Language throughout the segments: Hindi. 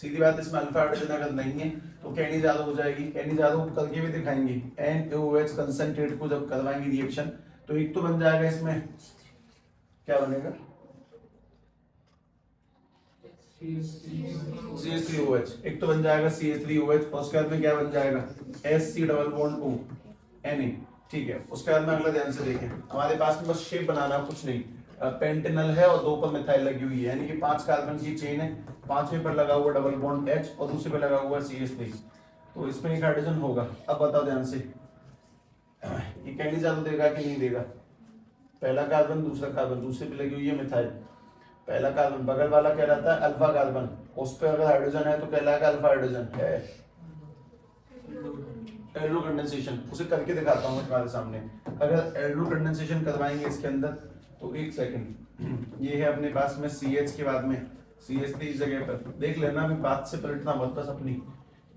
सीधी बात, इसमें अल्फा हाइड्रोजन अगर नहीं है तो कैनी ज्यादा हो जाएगी। कैनी ज्यादा हो करके भी दिखाएंगे। NaOH कंसंट्रेट को जब करवाएंगे रिएक्शन तो एक तो बन जाएगा इसमें, क्या बनेगा, CH3OH, एक तो बन जाएगा CH3OH और उसके बाद में क्या बन जाएगा SC double bond O Na। ठीक है, उसके बाद में अगला ध्यान से देखें, हमारे पास में बस शेप बनाना कुछ नहीं, पेंटेनल है और 2 पर मिथाइल लगी हुई है, यानी कि 5 कार्बन की चेन है, 5वें पर लगा हुआ डबल बॉन्ड H और दूसरे पर लगा हुआ CH3, तो इसमें एक हाइड्रोजन होगा। अब बताओ ध्यान से, ये कैंडी ज्यादा देगा कि नहीं देगा, पहला कार्बन दूसरा कार्बन, दूसरे पे लगी हुई है मिथाइल, पहला कार्बन बगल वाला कहलाता है अल्फा कार्बन, उस पर अगर हाइड्रोजन है तो कहलाएगा अल्फा हाइड्रोजन है, एल्डो कंडेंसेशन, उसे करके दिखाता हूँ तुम्हारे सामने। अगर एल्डो कंडेंसेशन करवाएंगे इसके अंदर तो एक सेकंड, ये है अपने पास में CH के बाद में CH3 इस जगह पर, देख लेना अभी बात से पलटना मत बस अपनी,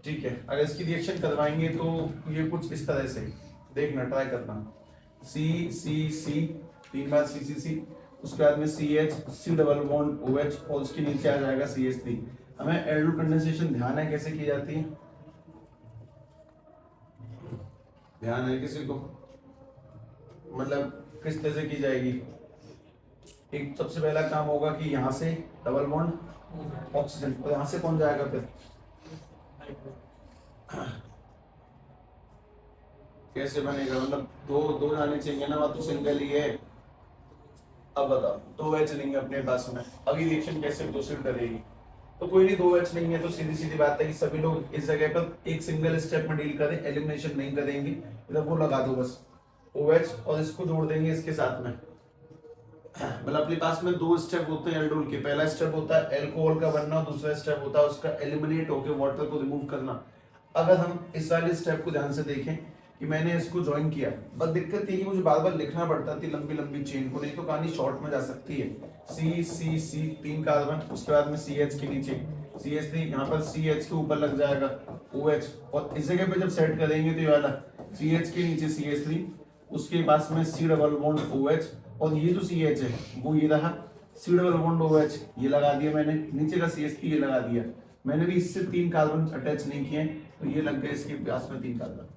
ठीक है। अगर इसकी रिएक्शन करवाएंगे तो ये कुछ इस तरह से देखना, ट्राई करना, C 3 बार C, उसके बाद में CH C double bond OH और उसके नीचे आ जाएगा CH3। हमें एल्डो कंडेंसेशन ध्यान है कैसे की जाती है, ध्यान है किसी को, मतलब किस तरह से की जाएगी। एक सबसे पहला काम होगा कि यहाँ से डबल बॉन्ड ऑक्सीजन, और यहाँ से कौन जाएगा फिर, कैसे बनेगा, मतलब दो जाने चाहिए ना, तो सिंगल ही है। अब बताओ 2 H नहीं है अपने पास में, अभी रिएक्शन कैसे प्रोसीड करेगी, तो कोई नहीं, 2 H नहीं है तो सीधी सीधी बात है कि सभी लोग इस जगह पर एक सिंगल स्टेप में डील करें, एलिमिनेशन नहीं करेंगे, इधर वो लगा दो बस OH और इसको जोड़ देंगे इसके साथ में। मतलब अपने पास में 2 स्टेप होते हैं एल्डोल के, पहला स्टेप होता है अल्कोहल का बनना और दूसरा स्टेप होता है उसका एलिमिनेट होकर वाटर को रिमूव करना। अगर हम इस वाले स्टेप को ध्यान से देखें कि मैंने इसको ज्वाइन किया, बस दिक्कत ये कि मुझे बार बार लिखना पड़ता थी लंबी लंबी चेन को, नहीं तो कहानी शॉर्ट में जा सकती है। C 3 कार्बन, उसके बाद में CH के नीचे CH3, यहाँ पर CH के ऊपर लग जाएगा OH और इस जगह पे जब सेट करेंगे तो ये वाला CH के नीचे CH3, उसके पास में C डबल बॉन्ड OH और ये जो CH है वो ये रहा C डबल बॉन्ड OH, ये लगा दिया मैंने, नीचे का CH3 ये लगा दिया मैंने, भी इससे 3 कार्बन अटैच नहीं किए तो ये लग गए इसके पास में 3 कार्बन।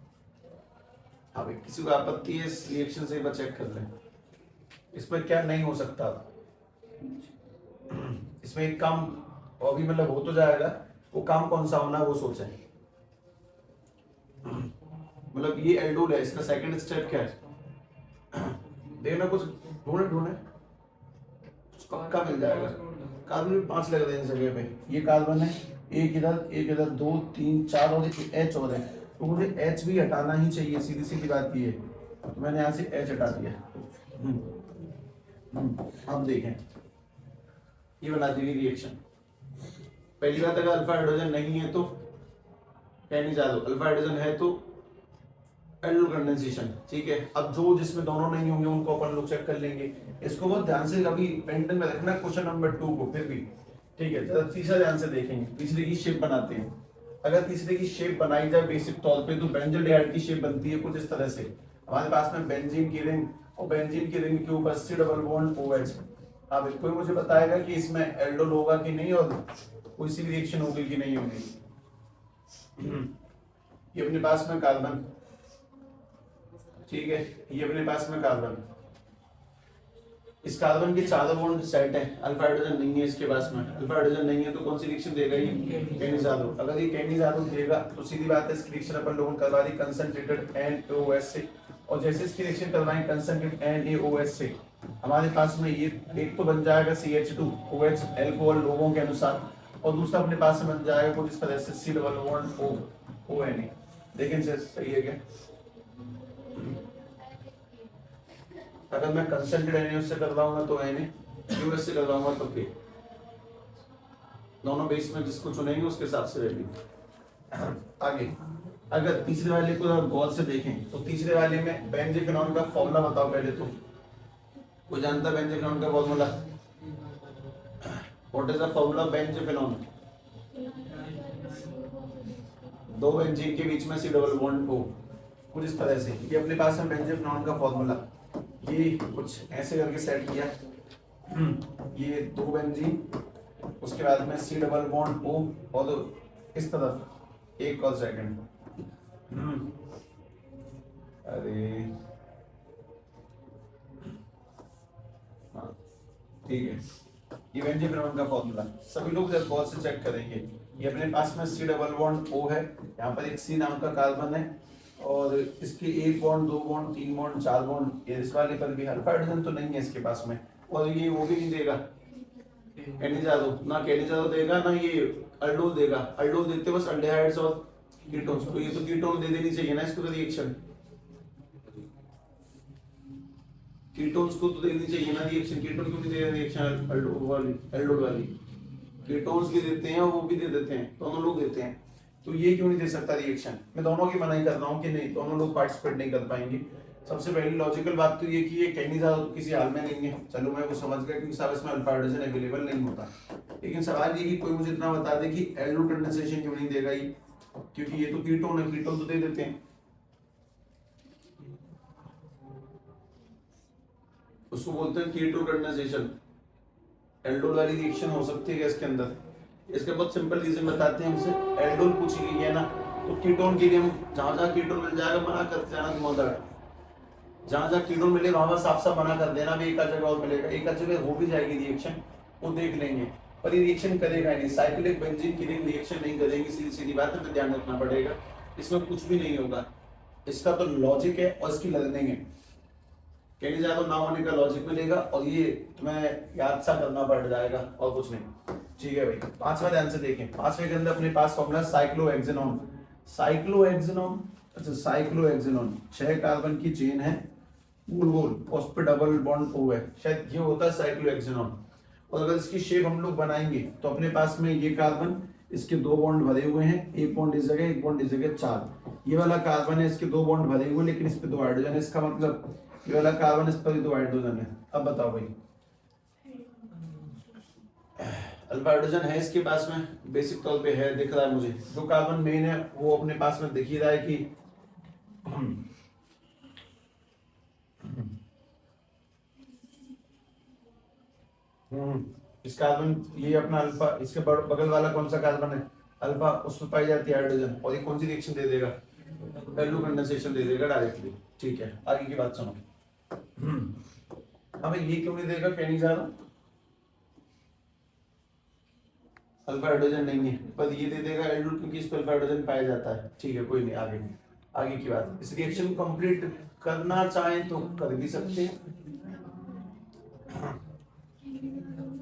हाँ भाई, किसी को आपत्ति है इस रिएक्शन से, एक बार चेक कर लें इसमें क्या नहीं हो सकता, इसमें एक काम अभी मतलब हो तो जाएगा, वो काम कौन सा होना है वो सोचें। मतलब ये एल्डोल है, इसका सेकंड स्टेप क्या है, देखना कुछ ढूंढे पक्का मिल जाएगा। कार्बन भी 5 लग रहे हैं इस जगह पे, ये कार्बन है, एक इधर 2 3 4 और H और है, तो मुझे H भी हटाना ही चाहिए, सीधी सीधी बात ये है, तो मैंने यहाँ से H हटा दिया। अब देखें ये बना दी रिएक्शन। पहली बात, अगर अल्फा हाइड्रोजन नहीं है तो कहने जा दो, अल्फा हाइड्रोजन है तो एल्डो कंडेंसेशन, ठीक है। अब जो जिसमें दोनों नहीं होंगे उनको अपन लोग चेक कर लेंगे, इसको बहुत ध्यान से कभी पेंटन में रखना क्वेश्चन नंबर 2 को, फिर भी ठीक है। तो तीसरा ध्यान से देखेंगे, तीसरे की शेप बनाते हैं। अगर तीसरे की शेप बनाई जाए बेसिक तौर पे तो बेंजोडाइड की शेप बनती है कुछ इस तरह से, हमारे पास में बेंजीन की रिंग और बेंजीन की रिंग के ऊपर C डबल बॉन्ड OH। अब कोई मुझे बताएगा कि इसमें एल्डोल होगा कि नहीं और कोई सी रिएक्शन होगी कि नहीं होगी। ये अपने पास में कार्बन, ठीक है, ये अपने पास में कार्बन, इस कार्बन के चारों बॉन्ड सेट है, अल्फा हाइड्रोजन नहीं है इसके पास में, अल्फा हाइड्रोजन नहीं है तो कौन सी रिएक्शन देगा ये कैनिजारो। अगर ये कैनिजारो देगा तो सीधी बात है इसकी रिएक्शन अपन लोगों ने करवा दी कंसंट्रेटेड NaOH से, और जैसे इसकी रिएक्शन करवाएं कंसंट्रेटेड NaOH से, हमारे पास में ये एक तो बन जाएगा CH2OH अल्कोहल लोगों के अनुसार, और दूसरा अपने पास में बन जाएगा कुछ इस तरह से C डबल बॉन्ड ONA। देखें सही है क्या, अगर मैं कंसंट्रेटेड NaOH से करवाऊंगा तो NaOH से करवाऊंगा तो K, दोनों बेस में जिसको चुनेंगे उसके हिसाब से वैल्यू। आगे अगर तीसरे वाले को गौर से देखें तो तीसरे वाले में बेंजीफिनॉल का फॉर्मूला बताओ पहले तो, कोई जानता है बेंजीफिनॉल का formula, what is the formula बेंजीफिनॉल, 2 बेंजीन के बीच में C डबल बॉन्ड O, कुछ इस तरह से। ये अपने पास है बेंजीफिनॉल का फॉर्मूला, ये कुछ ऐसे करके सेट किया, ये 2 बेंजीन उसके बाद में सी डबल बॉन्ड ओ, और इस तरफ एक और सेकंड, अरे हाँ ठीक है, ये वेंजी फ्रेमन का फॉर्मूला सभी लोग जब गौर से चेक करेंगे। ये अपने पास में सी डबल बॉन्ड ओ है, यहाँ पर एक सी नाम का कार्बन है और इसके एक बॉन्ड, दो बॉन्ड, तीन बॉन्ड, चार बॉन्ड, इस वाले पर भी अल्फा हाइड्रोजन तो नहीं है इसके पास में, और ये वो भी नहीं देगा कैनिजादो, ना कैनिजादो देगा ना ये अल्डोल देगा। अल्डोल देते बस अल्डेहाइड्स और कीटोन्स, तो ये तो कीटोन दे देनी चाहिए ना इसको तो रिएक्शन, कीटोन्स को तो देनी चाहिए ना रिएक्शन, कीटोन क्यों नहीं दे रहे रिएक्शन अल्डोल वाली, कीटोन्स भी देते हैं और वो भी दे देते हैं, दोनों लोग देते हैं, तो ये क्यों नहीं दे सकता रिएक्शन। मैं दोनों की मनाही कर रहा हूँ कि नहीं, दोनों लोग पार्टिसिपेट नहीं कर पाएंगे। सबसे पहली लॉजिकल बात तो ये कि ये कैनिजादो किसी हाल में नहीं है, चलो मैं वो समझ गया क्योंकि सारे इसमें अल्फा हाइड्रोजन अवेलेबल नहीं होता, लेकिन सवाल ये कि कोई मुझे इतना बता दे कि एल्डो कंडेंसेशन क्यों नहीं देगा ये, क्योंकि ये तो कीटोन है, कीटोन तो दे देते हैं, उसको बोलते हैं कीटो कंडेंसेशन। एल्डोल वाली रिएक्शन हो सकती है इसके अंदर, इसका बहुत सिंपल रीजन बताते हैं हमसे, एल्डोल पूछी गई है ना, तो कीटोन के लिए हम जहां जहां कीटोन मिल जाएगा मना करते जाना घुमावदार, जहां जहां कीटोन मिले वहां पर साफ साफ मना कर देना भी, एक जगह और मिलेगा, एक जगह हो भी जाएगी रिएक्शन, वो देख लेंगे, पर ये रिएक्शन करेगा नहीं, साइक्लिक बेंजीन की रिएक्शन नहीं करेगी, सीधी सीधी बात है, तो ध्यान रखना पड़ेगा, इसमें कुछ भी नहीं होगा, इसका तो लॉजिक है और इसकी लर्निंग है, कैनिजादो ना होने का लॉजिक मिलेगा और ये तुम्हें याद सा करना पड़ जाएगा और कुछ नहीं। ठीक है भाई, पांचवा ध्यान से देखें, पांचवे के अंदर अपने पास फॉर्मूला साइक्लोहेक्सेनोन, साइक्लोहेक्सेनोन, अच्छा साइक्लोहेक्सेनोन 6 कार्बन की चेन है, गोल गोल, उस पर डबल बॉन्ड ओ है, शायद ये होता है साइक्लोहेक्सेनोन, और अगर इसकी शेप हम लोग बनाएंगे तो अपने पास में ये कार्बन, इसके दो बॉन्ड भरे हुए हैं, एक बॉन्ड इस जगह, एक बॉन्ड इस जगह, 4, ये वाला कार्बन है, इसके दो बॉन्ड भरे हुए लेकिन इस पे 2 हाइड्रोजन है, इसका मतलब ये वाला कार्बन, इस पर भी 2 हाइड्रोजन है। अब बताओ भाई, अल्फा हाइड्रोजन है इसके पास में, बेसिक तौर पे है, दिख रहा है मुझे, जो कार्बन मेन है वो अपने पास में दिख ही रहा है कि इस कार्बन, ये अपना अल्फा, इसके बगल वाला कौन सा कार्बन है अल्फा, उसमें पाई जाती है हाइड्रोजन, और ये कौन सी रिएक्शन दे देगा, एल्डो कंडेंसेशन दे देगा डायरेक्टली। ठीक है, आगे की बात सुनो, हमें ये क्यों नहीं देगा कैनिजादो, अल्फा हाइड्रोजन नहीं है, पर ये दे देगा एल्डो क्योंकि इस पर अल्फा हाइड्रोजन पाया जाता है। ठीक है, कोई नहीं, आगे आगे की बात, इस रिएक्शन को कंप्लीट करना चाहें तो कर भी सकते हैं,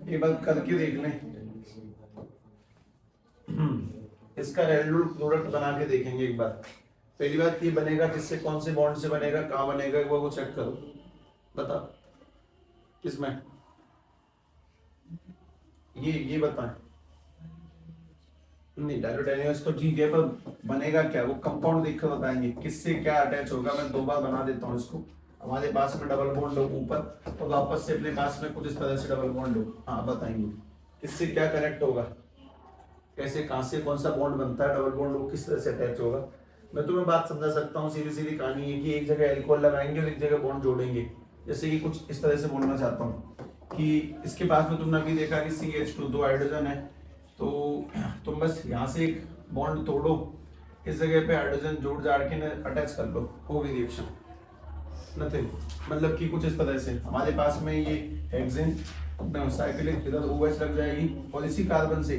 ये बात करके देख लें, इसका एल्डोल प्रोडक्ट बना के देखेंगे एक बार। पहली बात ये बनेगा किससे, कौन से बॉन्ड से बनेगा, कहाँ बनेगा, वो चेक करो, बता किसमें, ये बताएं, नहीं डायलोटेनियस तो ठीक है, पर बनेगा क्या, वो कंपाउंड देखकर बताएंगे किससे क्या अटैच होगा। मैं 2 बार बना देता हूँ इसको, हमारे पास में डबल बॉन्ड हो ऊपर, तो वापस से अपने पास में कुछ इस तरह से डबल बॉन्ड हो, हाँ बताएंगे किससे क्या कनेक्ट होगा, कैसे कहां से कौन सा बॉन्ड बनता है, डबल बॉन्ड वो किस तरह से अटैच होगा। मैं तुम्हें बात समझा सकता हूँ, सीधी सीधी कहानी है कि एक जगह एल्कोहल लगाएंगे और एक जगह बॉन्ड जोड़ेंगे, जैसे कि कुछ इस तरह से बोलना चाहता हूँ कि इसके पास में तुमने अभी देखा कि CH2 2 हाइड्रोजन है, तो तुम बस यहाँ से एक बॉन्ड तोड़ो, इस जगह पे हाइड्रोजन जोड़ जाड़ के अटैच कर लो, होगी रिएक्शन, नथिंग, मतलब कि कुछ इस तरह से हमारे पास में ये हेक्सेन साइक्लिक इधर OH लग जाएगी और इसी कार्बन से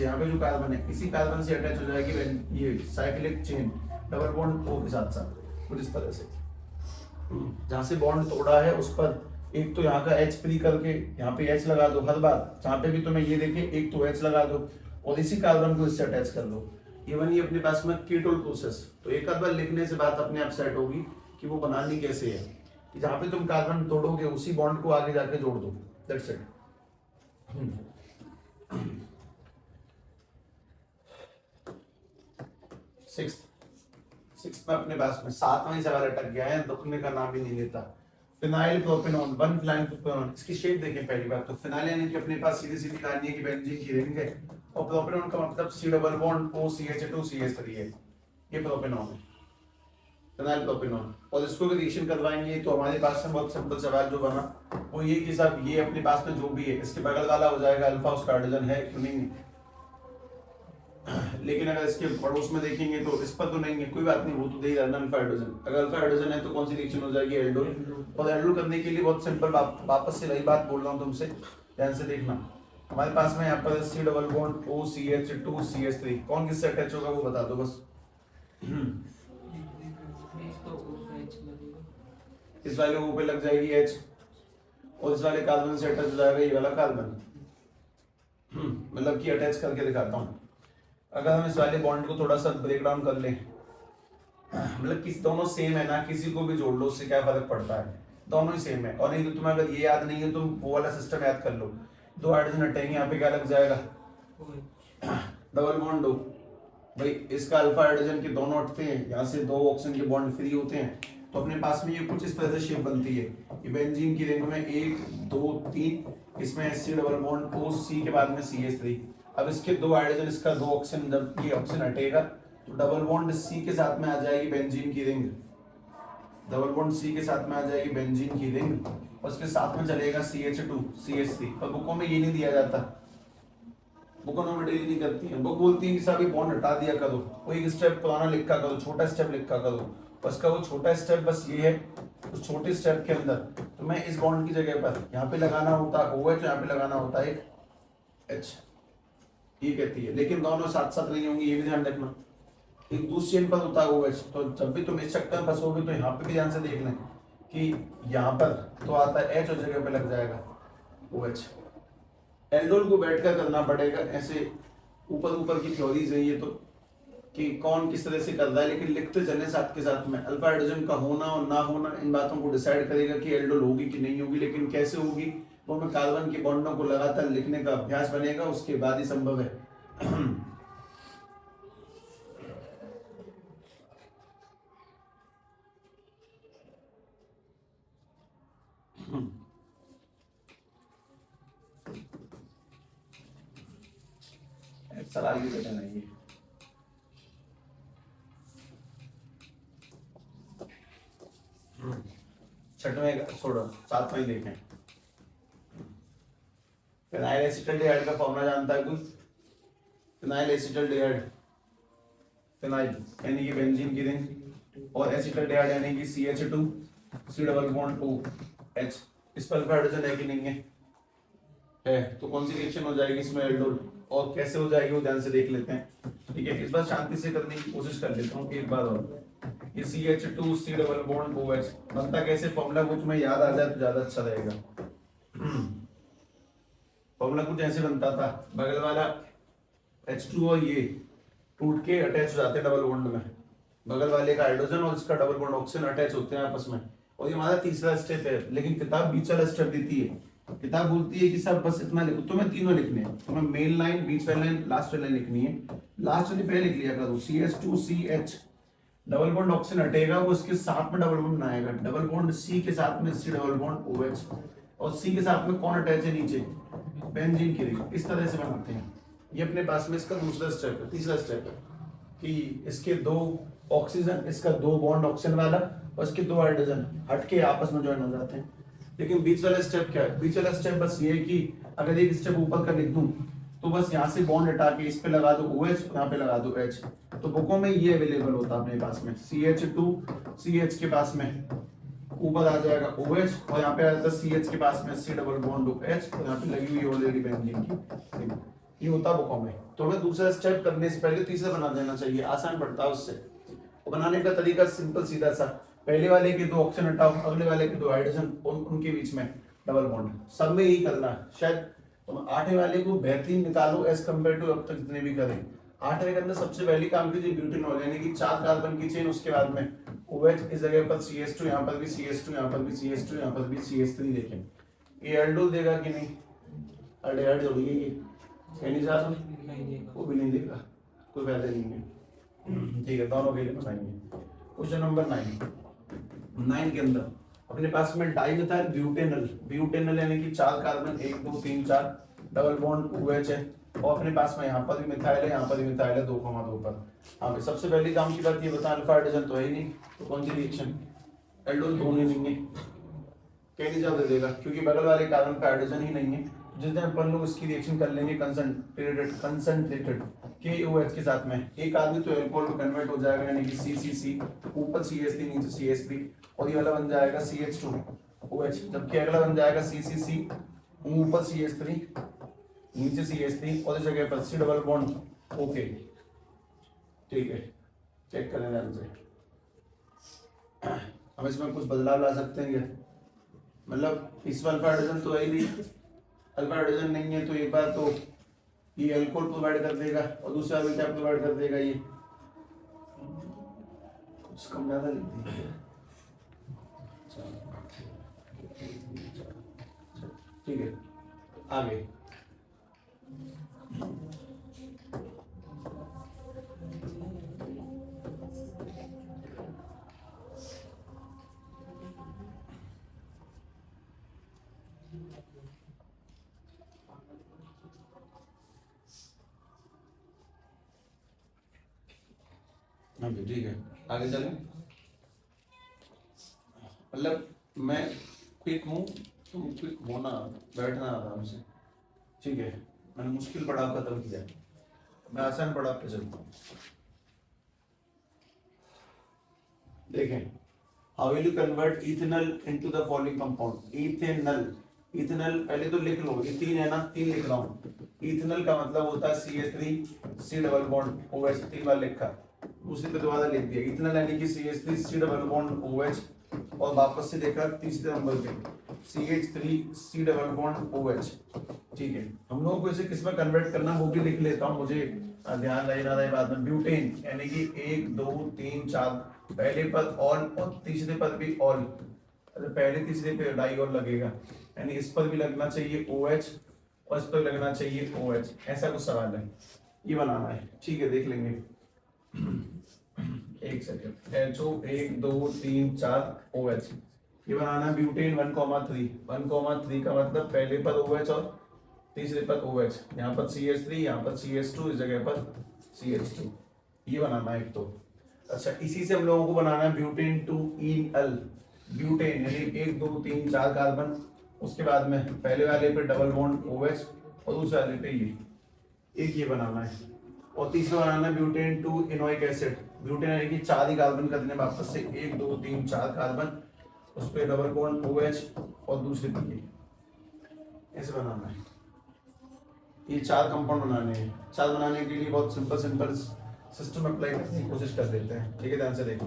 यहाँ पे जो कार्बन है इसी कार्बन से अटैच हो जाएगी ये cyclic chain double bond O के साथ साथ, कुछ इस तरह से जहाँ से बॉन्ड तोड़ा है उस पर एक तो यहाँ का H फ्री करके यहाँ पे H लगा दो, हर बार जहाँ पे भी तुम्हें ये देखे एक तो H लगा दो और इसी कार्बन को इससे अटैच कर दो, इवन ये अपने पास में कीटोन प्रोसेस, तो एक आध बार लिखने से बात अपने आप सेट होगी कि वो बनानी कैसे है, कि जहाँ पे तुम कार्बन तोड़ोगे उसी बॉन्ड को आगे जाके जोड़ दो, दैट्स इट। सिक्स में अपने पास में 7वां सवाल अटक गया है, दुखने का नाम ही नहीं लेता। फिनाइल प्रोपेनॉन, 1 फिनाइल प्रोपेनॉन, इसकी शेप देखें पहली बात तो, फिनाइल यानी कि अपने पास सीधी सीधी कहानी है कि बेंजीन की रिंग है, और प्रोपेनॉन का मतलब C डबल बॉन्ड OCH2CH3 है, ये प्रोपेनॉन है। Phenyl propanol. और इसको रिएक्शन करवाएंगे तो हमारे पास में बहुत सिंपल सवाल जो बना वो ये कि साहब ये अपने पास में जो भी है इसके बगल वाला हो जाएगा अल्फा, उसका हाइड्रोजन है क्यों नहीं, लेकिन अगर इसके पड़ोस में देखेंगे तो इस पर तो नहीं है, कोई बात नहीं, वो तो दे ही रहा है अल्फा हाइड्रोजन। अगर अल्फा हाइड्रोजन है तो कौन सी रिएक्शन हो जाएगी, एल्डोल। और एल्डोल करने के लिए बहुत सिंपल, वापस से वही बात बोल रहा हूँ तुमसे, ध्यान से देखना। हमारे पास में यहाँ पर C डबल बॉन्ड OCH2CH3, कौन किससे अटैच होगा वो बता दो बस। इस वाले O पे लग जाएगी H, और इस वाले कार्बन से अटैच हो जाएगा ये वाला कार्बन। मतलब कि अटैच करके दिखाता हूँ। अगर हम इस वाले बॉन्ड को थोड़ा सा ब्रेक डाउन कर लें, मतलब किस दोनों सेम है ना, किसी को भी जोड़ लो उससे क्या फर्क पड़ता है, दोनों ही सेम है। और नहीं तो तुम्हें अगर ये याद नहीं है तो वो वाला सिस्टम याद कर लो, दो हाइड्रोजन हटेंगे, यहाँ पे क्या लग जाएगा, डबल बॉन्ड दो। भाई इसका अल्फा हाइड्रोजन के दोनों हटते हैं, यहाँ से दो ऑक्सीजन के बॉन्ड फ्री होते हैं, तो अपने पास में ये कुछ इस तरह से शेप बनती है। ये बेंजीन की रिंग में 1 2 3, इसमें C डबल बॉन्ड OC के बाद में CH3। अब इसके दो हाइड्रोजन, इसका दो ऑक्सीजन, जब ये ऑक्सीजन हटेगा तो डबल बॉन्ड C के साथ में आ जाएगी बेंजीन की रिंग, डबल बॉन्ड C के साथ में आ जाएगी बेंजीन की रिंग, और उसके साथ में चलेगा CH2 CH3। और बुकों में ये नहीं दिया जाता, बुक डील नहीं करती है, बुक बोलती है कि साहब ये बॉन्ड हटा दिया करो, वो एक स्टेप पुराना लिखा करो, छोटा स्टेप लिखा करो, उसका वो छोटा स्टेप बस ये है, उस छोटे स्टेप के अंदर तो मैं इस बॉन्ड की जगह पर यहाँ पे लगाना होता है OH, यहाँ पे लगाना होता है H, ये कहती है। लेकिन दोनों साथ साथ नहीं होंगी, ये भी ध्यान रखना, एक दूसरी चेन पर होता है OH। तो जब भी तुम इस चक्कर में फंसोगे तो यहाँ पे भी ध्यान से देख लें कि यहाँ पर तो आता है H और जगह पे लग जाएगा OH। एल्डोल को बैठकर करना पड़ेगा, ऐसे ऊपर ऊपर की थ्योरीज है ये तो कि कौन किस तरह से कर रहा है, लेकिन लिखते चले साथ के साथ में। अल्फा हाइड्रोजन का होना और ना होना इन बातों को डिसाइड करेगा कि एल्डोल होगी कि नहीं होगी, लेकिन कैसे होगी वो में कार्बन के बॉन्डों को लगातार लिखने का अभ्यास बनेगा, उसके बाद ही संभव है। सवाल भी बेटा नहीं है, छठवें छोड़ो, सातवें ही देखें। फिनाइल एसिटल्डिहाइड का फॉर्मूला जानता है कोई? फिनाइल एसिटल्डिहाइड, फिनाइल यानी कि बेंजीन की रिंग, और एसिटल्डिहाइड यानी कि CH2 C double bond OH। इस पर हाइड्रोजन है कि नहीं है, तो कौन सी रिएक्शन हो जाएगी इसमें, एल्डोल। और कैसे हो जाएगी वो ध्यान से देख लेते हैं, ठीक है। इस बार शांति से करने की कोशिश कर लेता हूँ एक बार और। ये CH2 C double bond OH बनता कैसे, फॉर्मूला कुछ में याद आ जाए तो ज्यादा अच्छा रहेगा। फॉर्मूला कुछ ऐसे बनता था, बगल वाला H2 और ये टूट के अटैच हो जाते हैं डबल बॉन्ड में, बगल वाले का हाइड्रोजन और इसका डबल बॉन्ड ऑक्सीजन अटैच होते हैं आपस में, और ये हमारा तीसरा स्टेप है। लेकिन किताब बीच वाला स्टेप देती है, किताब बोलती है कि सब बस इतना लिखो, तुम्हें तीनों लिखने हैं, तुम्हें मेन लाइन, बीच वाली लाइन, लास्ट वाली लाइन लिखनी है। लास्ट वाली पहले लिख लिया करो, CH2CH, डबल बॉन्ड ऑक्सीजन हटेगा, वो इसके साथ में डबल बॉन्ड बनाएगा, डबल बॉन्ड C के साथ में C डबल बॉन्ड OH, और C के साथ में कौन अटैच है नीचे, बेंजीन की रिंग। इस तरह से बनाते हैं। ये अपने पास में इसका दूसरा स्टेप है, तीसरा स्टेप है कि इसके दो ऑक्सीजन, इसका दो बॉन्ड ऑक्सीजन वाला और इसके दो हाइड्रोजन हटके आपस में ज्वाइन हो जाते हैं। लेकिन बीच वाला स्टेप क्या है, बीच वाला स्टेप बस ये है कि अगर एक स्टेप ऊपर का लिख दूं तो बस यहाँ से बॉन्ड हटा के इस पे लगा दो OH, यहाँ पे लगा दो H। तो बुकों में ये अवेलेबल होता है अपने पास में, CH2 CH के पास में ऊपर आ जाएगा OH, और यहाँ पे आ जाता है CH के पास में C डबल बॉन्ड OH, और यहाँ पे लगी हुई ऑलरेडी बेंजीन की, ये होता है बुकों में। तो हमें दूसरा स्टेप करने से पहले तीसरा बना देना चाहिए, आसान पड़ता है उससे। बनाने का तरीका सिंपल सीधा सा, पहले वाले के दो ऑक्सीजन हटाओ, अगले वाले के दो हाइड्रोजन, उनके बीच में डबल बॉन्ड, सब में यही करना है। शायद तुम आठवें वाले को बेहतरीन निकालो एज कम्पेयर टू अब तक जितने भी करें। आठवें के अंदर सबसे पहले काम कीजिए ब्यूटेनॉल, यानी कि 4 कार्बन की चेन, उसके बाद में OH, इस जगह पर CH2, यहाँ पर भी CH2, यहाँ पर भी CH2, यहाँ पर भी CH3। देखें ये एल्डोल देगा कि नहीं, अल्डिहाइड जोड़िए, ये नहीं जा वो भी नहीं देगा, कोई फायदा नहीं है, ठीक है। दोनों के लिए बताएंगे। क्वेश्चन नंबर 9 के अंदर अपने पास में डाइमिथाइल ब्यूटेनल, ब्यूटेनल यानी कि 4 कार्बन, 1 2 3 4, डबल बॉन्ड OH है, और अपने पास में यहाँ पर भी मिथाइल है, यहाँ पर भी मिथाइल है 2,2 पर। हाँ, सबसे पहले काम की बात ये बता, अल्फा हाइड्रोजन तो है ही नहीं, तो कौन सी रिएक्शन, एल्डोल तो होने नहीं है, कह नहीं जवाब दे देगा क्योंकि बगल वाले कार्बन का हाइड्रोजन ही नहीं है। जिस दिन अपन लोग इसकी रिएक्शन कर लेंगे कंसंट्रेटेड KOH के साथ में, एक आदमी तो एल्कोहल में कन्वर्ट हो जाएगा, यानी कि CCC, ऊपर CH3 नीचे CH3, और ये वाला बन जाएगा CH2OH, जबकि अगला बन जाएगा CCC, ऊपर CH3 नीचे CH3, और इस जगह पर C डबल बॉन्ड ओके। ठीक है, चेक करें ध्यान से, हम इसमें कुछ बदलाव ला सकते हैं क्या? मतलब इसमें अल्फा हाइड्रोजन तो है ही नहीं, अल्फा हाइड्रोजन नहीं है तो एक बार तो ये अल्कोहल प्रोवाइड कर देगा, और दूसरा भी क्या प्रोवाइड कर देगा, ये कुछ कम ज्यादा लिख दीजिए। ठीक है, आगे ठीक है, आगे चलें। मतलब मैं क्विक हूँ, तुम क्विक होना, बैठना आराम से। ठीक है, मैंने मुश्किल पड़ाव खत्म किया, मैं आसान पड़ाव पे चलता हूँ। देखें, how will you convert ethanol into the following compound. Ethanol, ethanol पहले तो लिख लो, ये 3 है ना, 3 लिख रहा हूँ। इथेनॉल का मतलब होता है CH3 C double bond OH, 3 बार लिखा, दूसरी पे दोबारा लिख दिया। इथेनॉल यानी कि CH3 C double bond OH, और वापस से देखा तीसरे नंबर पे CH3 C double bond OH। ठीक है, हम लोगों को इसे किस में कन्वर्ट करना वो भी लिख लेता हूँ, मुझे ध्यान रहे ना रहे बाद में। ब्यूटेन यानी कि 1 2 3 4, पहले पद ऑल और तीसरे पद भी ऑल, पहले तीसरे पे डाई और लगेगा, यानी इस पर भी लगना चाहिए OH और इस पर लगना चाहिए OH, ऐसा कुछ सवाल है, ये बनाना है। ठीक है, देख लेंगे, एक सेकंड। HO 1 2 3 4 OH, ये बनाना है ब्यूटेन 1,3। 1,3 का मतलब पहले पद OH और तीसरे पद OH, यहाँ पर CH3, यहाँ पर CH2, इस जगह पर CH2, ये बनाना है एक तो। अच्छा, इसी से हम लोगों को बनाना है ब्यूटेन 2-ईनल। ब्यूटेन यानी 1 2 3 4 कार्बन, उसके बाद में पहले वाले पे डबल बॉन्ड OH और दूसरे वाले पे ये, एक ये बनाना है, और तीसरा बनाना है ब्यूटेन 2-इनोइक एसिड। ब्यूटेन यानी कि 4 ही कार्बन करने वापस से, 1 2 3 4 कार्बन, उस पे डबल बॉन्ड OH और दूसरे पे ये, ऐसे बनाना है। ये 4 कंपाउंड बनाने हैं। 4 बनाने के लिए बहुत सिंपल सिस्टम अप्लाई करने की कोशिश कर देते हैं। ठीक है, ध्यान से देखो।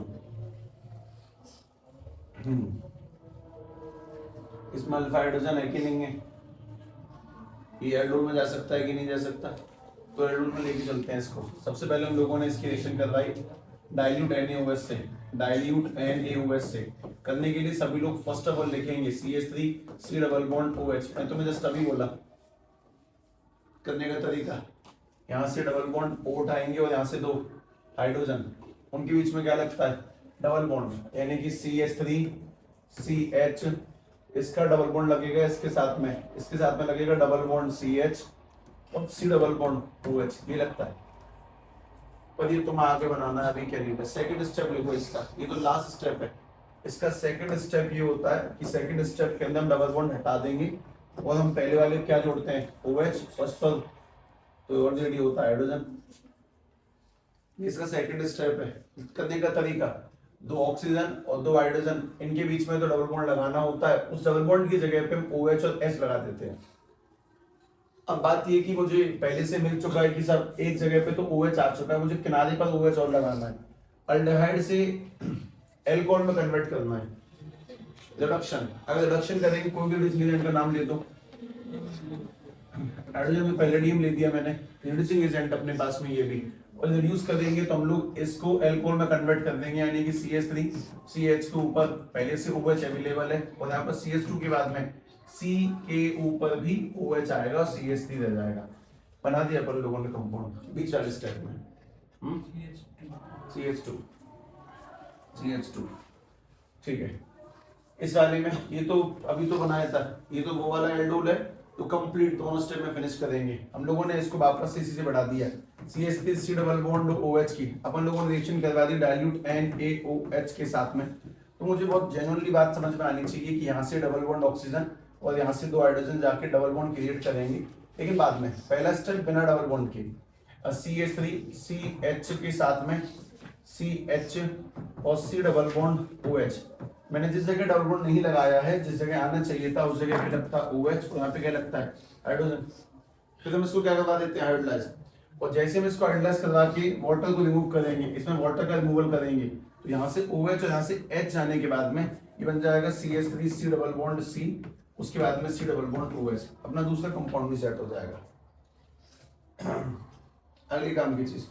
इसमें अल्फा हाइड्रोजन है कि नहीं है, ये एल्डोल में जा सकता है कि नहीं जा सकता, तो एल्डोल में लेके चलते हैं इसको। सबसे पहले हम लोगों ने इसकी रिएक्शन करवाई डाइल्यूट NaOH से, डाइल्यूट NaOH से करने के लिए सभी लोग फर्स्ट ऑफ ऑल लिखेंगे CH3 C double bond OH। मैं तुम्हें जस्ट अभी बोला करने का तरीका, यहाँ से डबल बॉन्ड O उठाएंगे और यहाँ से 2 हाइड्रोजन, उनके बीच में क्या लगता है, डबल बॉन्ड, यानी कि CH3 CH, इसका डबल बॉन्ड लगेगा इसके साथ में लगेगा डबल बॉन्ड CH और C डबल बॉन्ड OH, ये लगता है। पर ये तुम आगे बनाना है, अभी क्या लिखना है, सेकंड स्टेप लिखो इसका, ये तो लास्ट स्टेप है। इसका सेकंड स्टेप ये होता है कि सेकंड स्टेप के अंदर हम डबल बॉन्ड हटा देंगे और हम पहले वाले क्या जोड़ते हैं, OH और पर तो ऑलरेडी होता है हाइड्रोजन। इसका सेकंड स्टेप है। करने का तरीका, 2 ऑक्सीजन और 2 हाइड्रोजन, इनके बीच में तो डबल बॉन्ड लगाना होता है, उस डबल बॉन्ड की जगह पे हम OH और H लगा देते हैं। अब बात ये कि मुझे पहले से मिल चुका है कि सब एक जगह पे तो OH आ चुका है, मुझे किनारे पर OH और लगाना है। अल्डिहाइड से एल्कोहल में कन्वर्ट करना है, रिडक्शन। अगर रिडक्शन करेंगे, कोई भी रिएजेंट का नाम ले दो, हाइड्रोजन में पैलेडियम ले दिया मैंने, रिड्यूसिंग एजेंट अपने पास में ये भी, और रिड्यूस कर देंगे तो हम लोग इसको एल्कोहल में कन्वर्ट कर देंगे, यानी कि CH3 CH के ऊपर पहले से OH अवेलेबल है और यहाँ पर CH2 के बाद में C के ऊपर भी OH आएगा और CH3 रह जाएगा। बना दिया अपन लोगों ने कंपाउंड बीच वाले स्टेप में, CH2। ठीक है, इस वाले में ये तो अभी तो बनाया था, ये तो वो वाला एल्डोल है, तो कंप्लीट दोनों स्टेप में फिनिश करेंगे। हम लोगों ने इसको वापस से इसी से बढ़ा दिया, CH3 C double bond OH की अपन लोगों ने रिएक्शन करवा दी डाइल्यूट NaOH के साथ में। तो मुझे बहुत जेन्युइनली बात समझ में आनी चाहिए कि यहाँ से डबल बॉन्ड ऑक्सीजन और यहाँ से 2 हाइड्रोजन जाके डबल बॉन्ड क्रिएट करेंगे, लेकिन बाद में पहला स्टेप बिना डबल बॉन्ड के CH3 CH के साथ में CH और C डबल बॉन्ड OH। मैंने जिस जगह डबल बॉन्ड नहीं लगाया है, जिस जगह आना चाहिए था उस जगह पे लगता है OH और यहाँ पे क्या लगता है हाइड्रोजन। फिर हम इसको क्या करवा देते हैं हाइड्रोलाइज, और जैसे हम इसको हाइड्रोलाइज करवा के वाटर को रिमूव करेंगे, इसमें वाटर का रिमूवल करेंगे, तो यहाँ से OH और यहाँ से H जाने के बाद में ये बन जाएगा CH3 C double bond C, उसके बाद में C डबल बॉन्ड OH, अपना दूसरा कंपाउंड भी सेट हो जाएगा। अगली काम की चीज,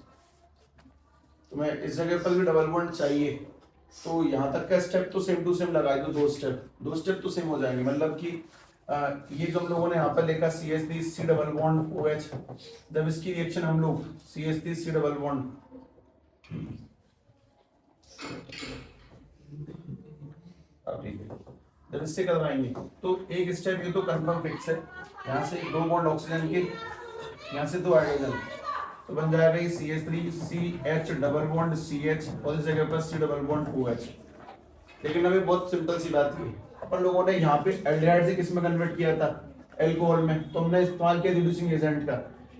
तुम्हें इस जगह पर भी डबल बॉन्ड चाहिए तो यहाँ तक का स्टेप तो सेम टू सेम लगाई दो, दो स्टेप तो सेम हो जाएंगे। मतलब कि ये जो हम लोगों ने यहाँ पर लिखा CH3 C double bond OH, जब इसकी रिएक्शन हम लोग CH3 C डबल बॉन्ड जब इससे करवाएंगे तो एक स्टेप ये तो कंफर्म फिक्स है, यहाँ से 2 बॉन्ड ऑक्सीजन के, यहाँ से 2 हाइड्रोजन, तो बन जाएगा ये CH3 CH double bond CH और इस जगह पर C डबल बॉन्ड OH। लेकिन अभी बहुत सिंपल सी बात की, अपन लोगों ने यहाँ पे एल्डिहाइड से किस में कन्वर्ट किया था, एल्कोहल में, तो हमने इस्तेमाल किया रिड्यूसिंग एजेंट का।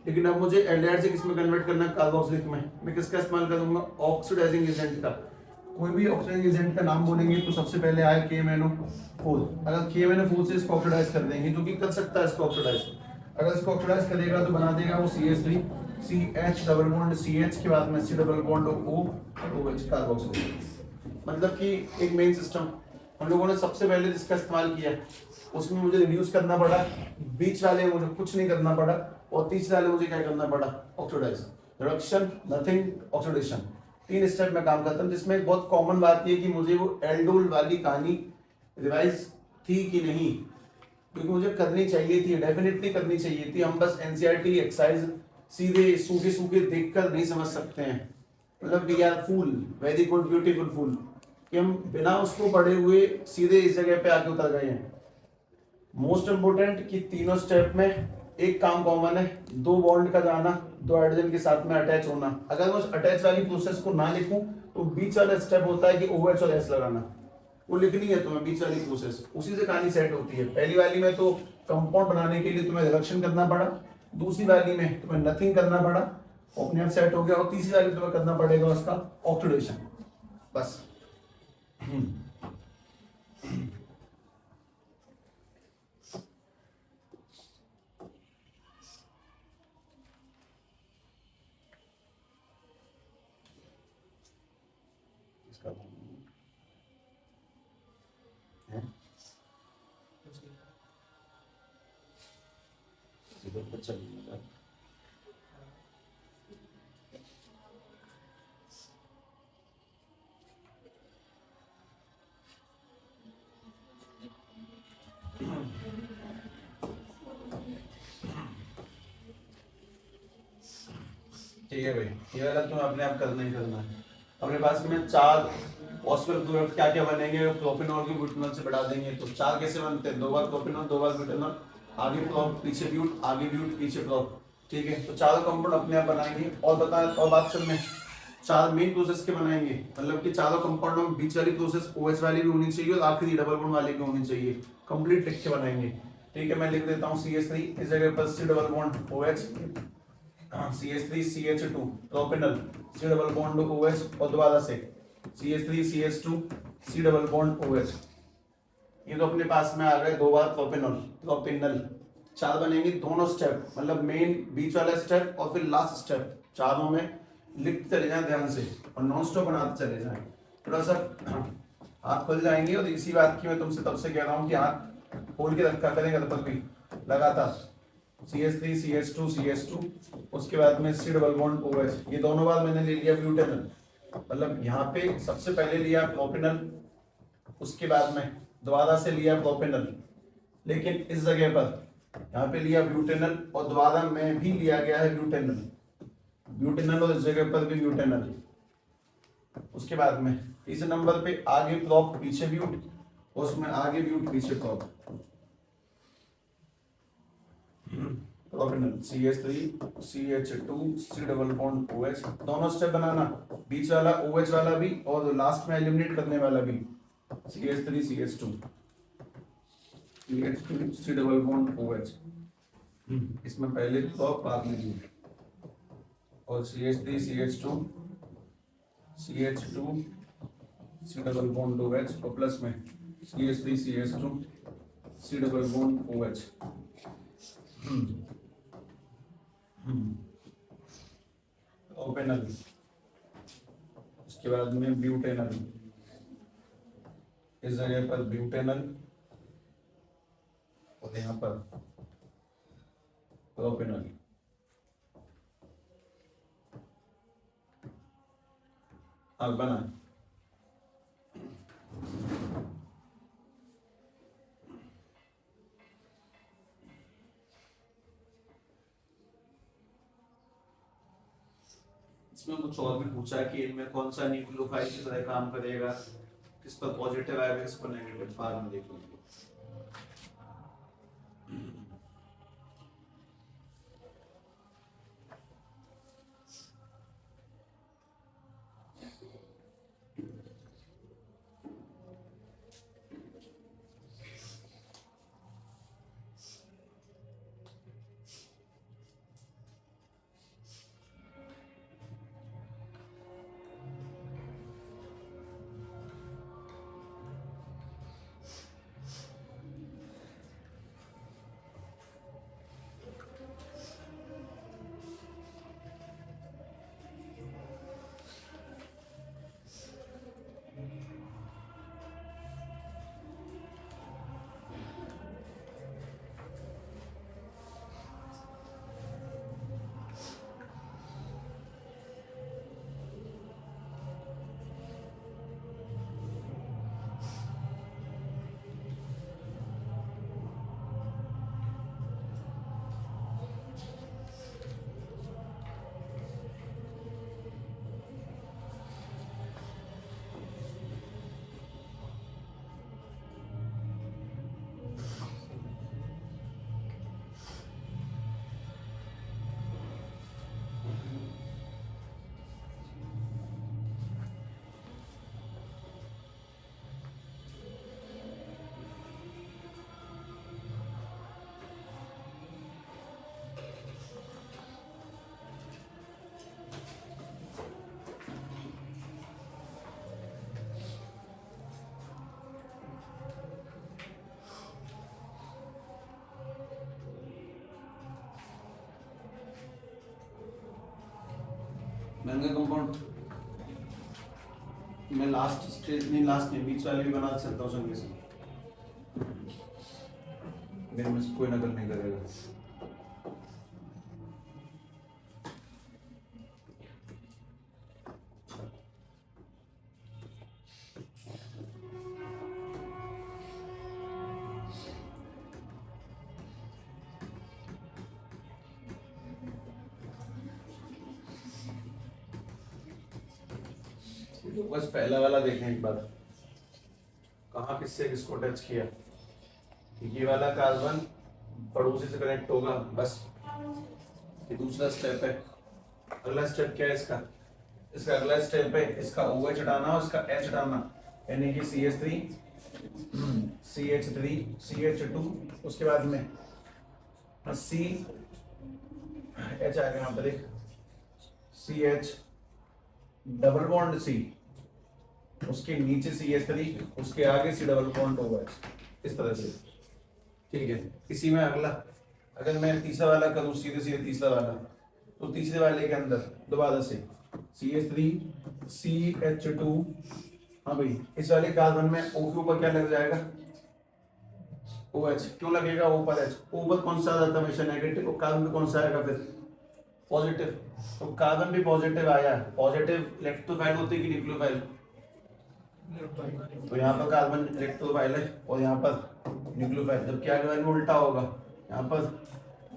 लेकिन अब मुझे एल्डिहाइड से किस में कन्वर्ट करना है, कार्बोक्सिलिक में, मैं किसका इस्तेमाल करूंगा, ऑक्सीडाइजिंग एजेंट का। कोई भी ऑक्सीडाइजिंग एजेंट का नाम बोलेंगे तो सबसे पहले आया KMnO4। अगर KMnO4 से इसको ऑक्सीडाइज कर देंगे, जो कि कर सकता है इसको ऑक्सीडाइज, अगर इसको ऑक्सीडाइज करेगा तो बना देगा वो CH3 CH double bond CH के बाद में C double bond OH carboxylic. मतलब कि एक मेन सिस्टम हम लोगों ने सबसे पहले जिसका इस्तेमाल किया उसमें मुझे रिड्यूस करना पड़ा, बीच वाले मुझे कुछ नहीं करना पड़ा, और तीसरे वाले मुझे क्या करना पड़ा, oxidize, reduction, nothing, oxidation. 3 step में काम करता हूँ, जिसमें एक बहुत कॉमन बात ये कि मुझे वो एल्डोल वाली कहानी रिवाइज थी कि नहीं, क्योंकि मुझे करनी चाहिए थी, डेफिनेटली करनी चाहिए थी। हम बस NCERT एक्सरसाइज सीधे सूखे सूखे देखकर नहीं समझ सकते हैं। मतलब we are fool, very good beautiful fool, कि हम बिना उसको पढ़े हुए सीधे इस जगह पे आके उतर गए हैं। मोस्ट इंपोर्टेंट कि तीनों स्टेप में एक काम कॉमन है, 2 बॉन्ड का जाना, 2 हाइड्रोजन के साथ में अटैच होना। अगर मैं उस अटैच वाली प्रोसेस को ना लिखूं तो बीच वाला स्टेप होता है कि OH और S लगाना, वो लिखनी है तुम्हें बीच वाली प्रोसेस, उसी से कहानी सेट होती है। पहली वाली में तो कंपाउंड बनाने के लिए तुम्हें रिडक्शन करना पड़ा, दूसरी वाली में तुम्हें नथिंग करना पड़ा, अपने आप सेट हो गया, और तीसरी वाली तुम्हें करना पड़ेगा उसका ऑक्सीडेशन, बस। चलिए ठीक है भाई, ये वाला तुम्हें अपने आप करना ही करना है। अपने पास में 4 फॉस्फेट ग्रुप क्या क्या बनेंगे, प्रोपेनॉल की ब्यूटेनॉल से बढ़ा देंगे। तो 4 कैसे बनते हैं, 2 बार प्रोपेनॉल, 2 बार ब्यूटेनॉल, आगे प्रोप पीछे ब्यूट, आगे ब्यूट पीछे प्रोप, ठीक है। तो 4 कंपाउंड अपने आप बनाएंगे। और बता, और बात सुन में 4 मेन प्रोसेस के बनाएंगे, मतलब कि चारों कंपाउंड में बीच वाली प्रोसेस OH वाली भी होनी चाहिए और आखिरी डबल बॉन्ड वाली भी होनी चाहिए, कंप्लीट लिख के बनाएंगे, ठीक है। मैं लिख देता हूँ CH3, इस जगह पर C double bond OH, CH3 CH2 propanol, C double bond OH, और दोबारा से CH3 CH2 C double bond OH। ये तो अपने पास में आ गए 2 बार प्रोपेनॉल। 4 बनेंगे दोनों स्टेप, मतलब मेन बीच वाला स्टेप और फिर लास्ट स्टेप, चारों में लिखते चले जाएं ध्यान से और नॉन स्टॉप बनाते चले जाएं। थोड़ा सा हाथ खुल जाएंगे। और इसी बात की मैं तुमसे तब से कह रहा हूँ कि हाथ खोल के रखा करेंगे तब तक भी लगातार। CH3 CH2 CH2, उसके बाद में C डबल बॉन्ड OH। ये दोनों बार मैंने ले लिया ब्यूटेनॉल, मतलब यहाँ पे सबसे पहले लिया प्रोपेनॉल, उसके बाद में दोबारा से लिया प्रोपेनॉल, लेकिन इस जगह पर यहाँ पे लिया ब्यूटेनॉल और दोबारा में भी लिया गया है ब्यूटेनॉल और इस जगह पर भी ब्यूटेनॉल। उसके बाद में तीसरे नंबर पे आगे प्रोप पीछे ब्यूट, उसमें आगे ब्यूट पीछे prop. Propanol CH3 CH2 C double bond OH, दोनों स्टेप बनाना, बीच वाला OH वाला भी और लास्ट में एलिमिनेट करने वाला भी CH3 CH2 C double bond OH, इसमें पहले तो बाद में भी, और CH3 CH2 CH2 C double bond OH और प्लस में CH3 CH2 C double bond OH। ओपेनल, उसके बाद में ब्यूटेनल, इस जगह पर ब्यूटेनल और यहाँ पर प्रोपेनल। अब बना इसमें कुछ और भी पूछा है कि इनमें कौन सा न्यूक्लियोफाइल की तरह काम करेगा, किस पर पॉजिटिव आएगा, किस पर नेगेटिव, बाद में देख लीजिए। महंगा कंपाउंड मैं लास्ट स्टेज नहीं, लास्ट नहीं, बीच वाले भी बना सकता हूँ संगे से, मेरे में से कोई नकल नहीं करेगा। बस पहला वाला देखें एक बार, कहाँ किससे किसको टच किया। ये वाला कार्बन पड़ोसी से कनेक्ट होगा, बस ये दूसरा स्टेप है। अगला स्टेप क्या है इसका, इसका अगला स्टेप है इसका OH हटाना और इसका H हटाना, यानी कि CH3 CH3 CH2, उसके बाद में C H आ गया यहाँ पर एक CH डबल बॉन्ड C, उसके नीचे CH3, उसके आगे C डबल बॉन्ड OH, इस तरह से। ठीक है, इसी में अगला, अगर मैं तीसरा वाला करूँ सीधे सीधे तीसरा वाला, तो तीसरे वाले के अंदर दोबारा से CH3 CH2, हाँ भाई इस वाले कार्बन में O के ऊपर क्या लग जाएगा, OH। क्यों लगेगा ऊपर H, ऊपर कौन सा आ जाता है हमेशा नेगेटिव, और कार्बन में कौन सा आएगा फिर पॉजिटिव, तो कार्बन भी पॉजिटिव आया, पॉजिटिव इलेक्ट्रोफाइल होती है कि न्यूक्लियोफाइल, तो यहाँ पर कार्बन इलेक्ट्रोफाइल है और यहाँ पर न्यूक्लियोफाइल, जबकि आगे वाले में उल्टा होगा, यहाँ पर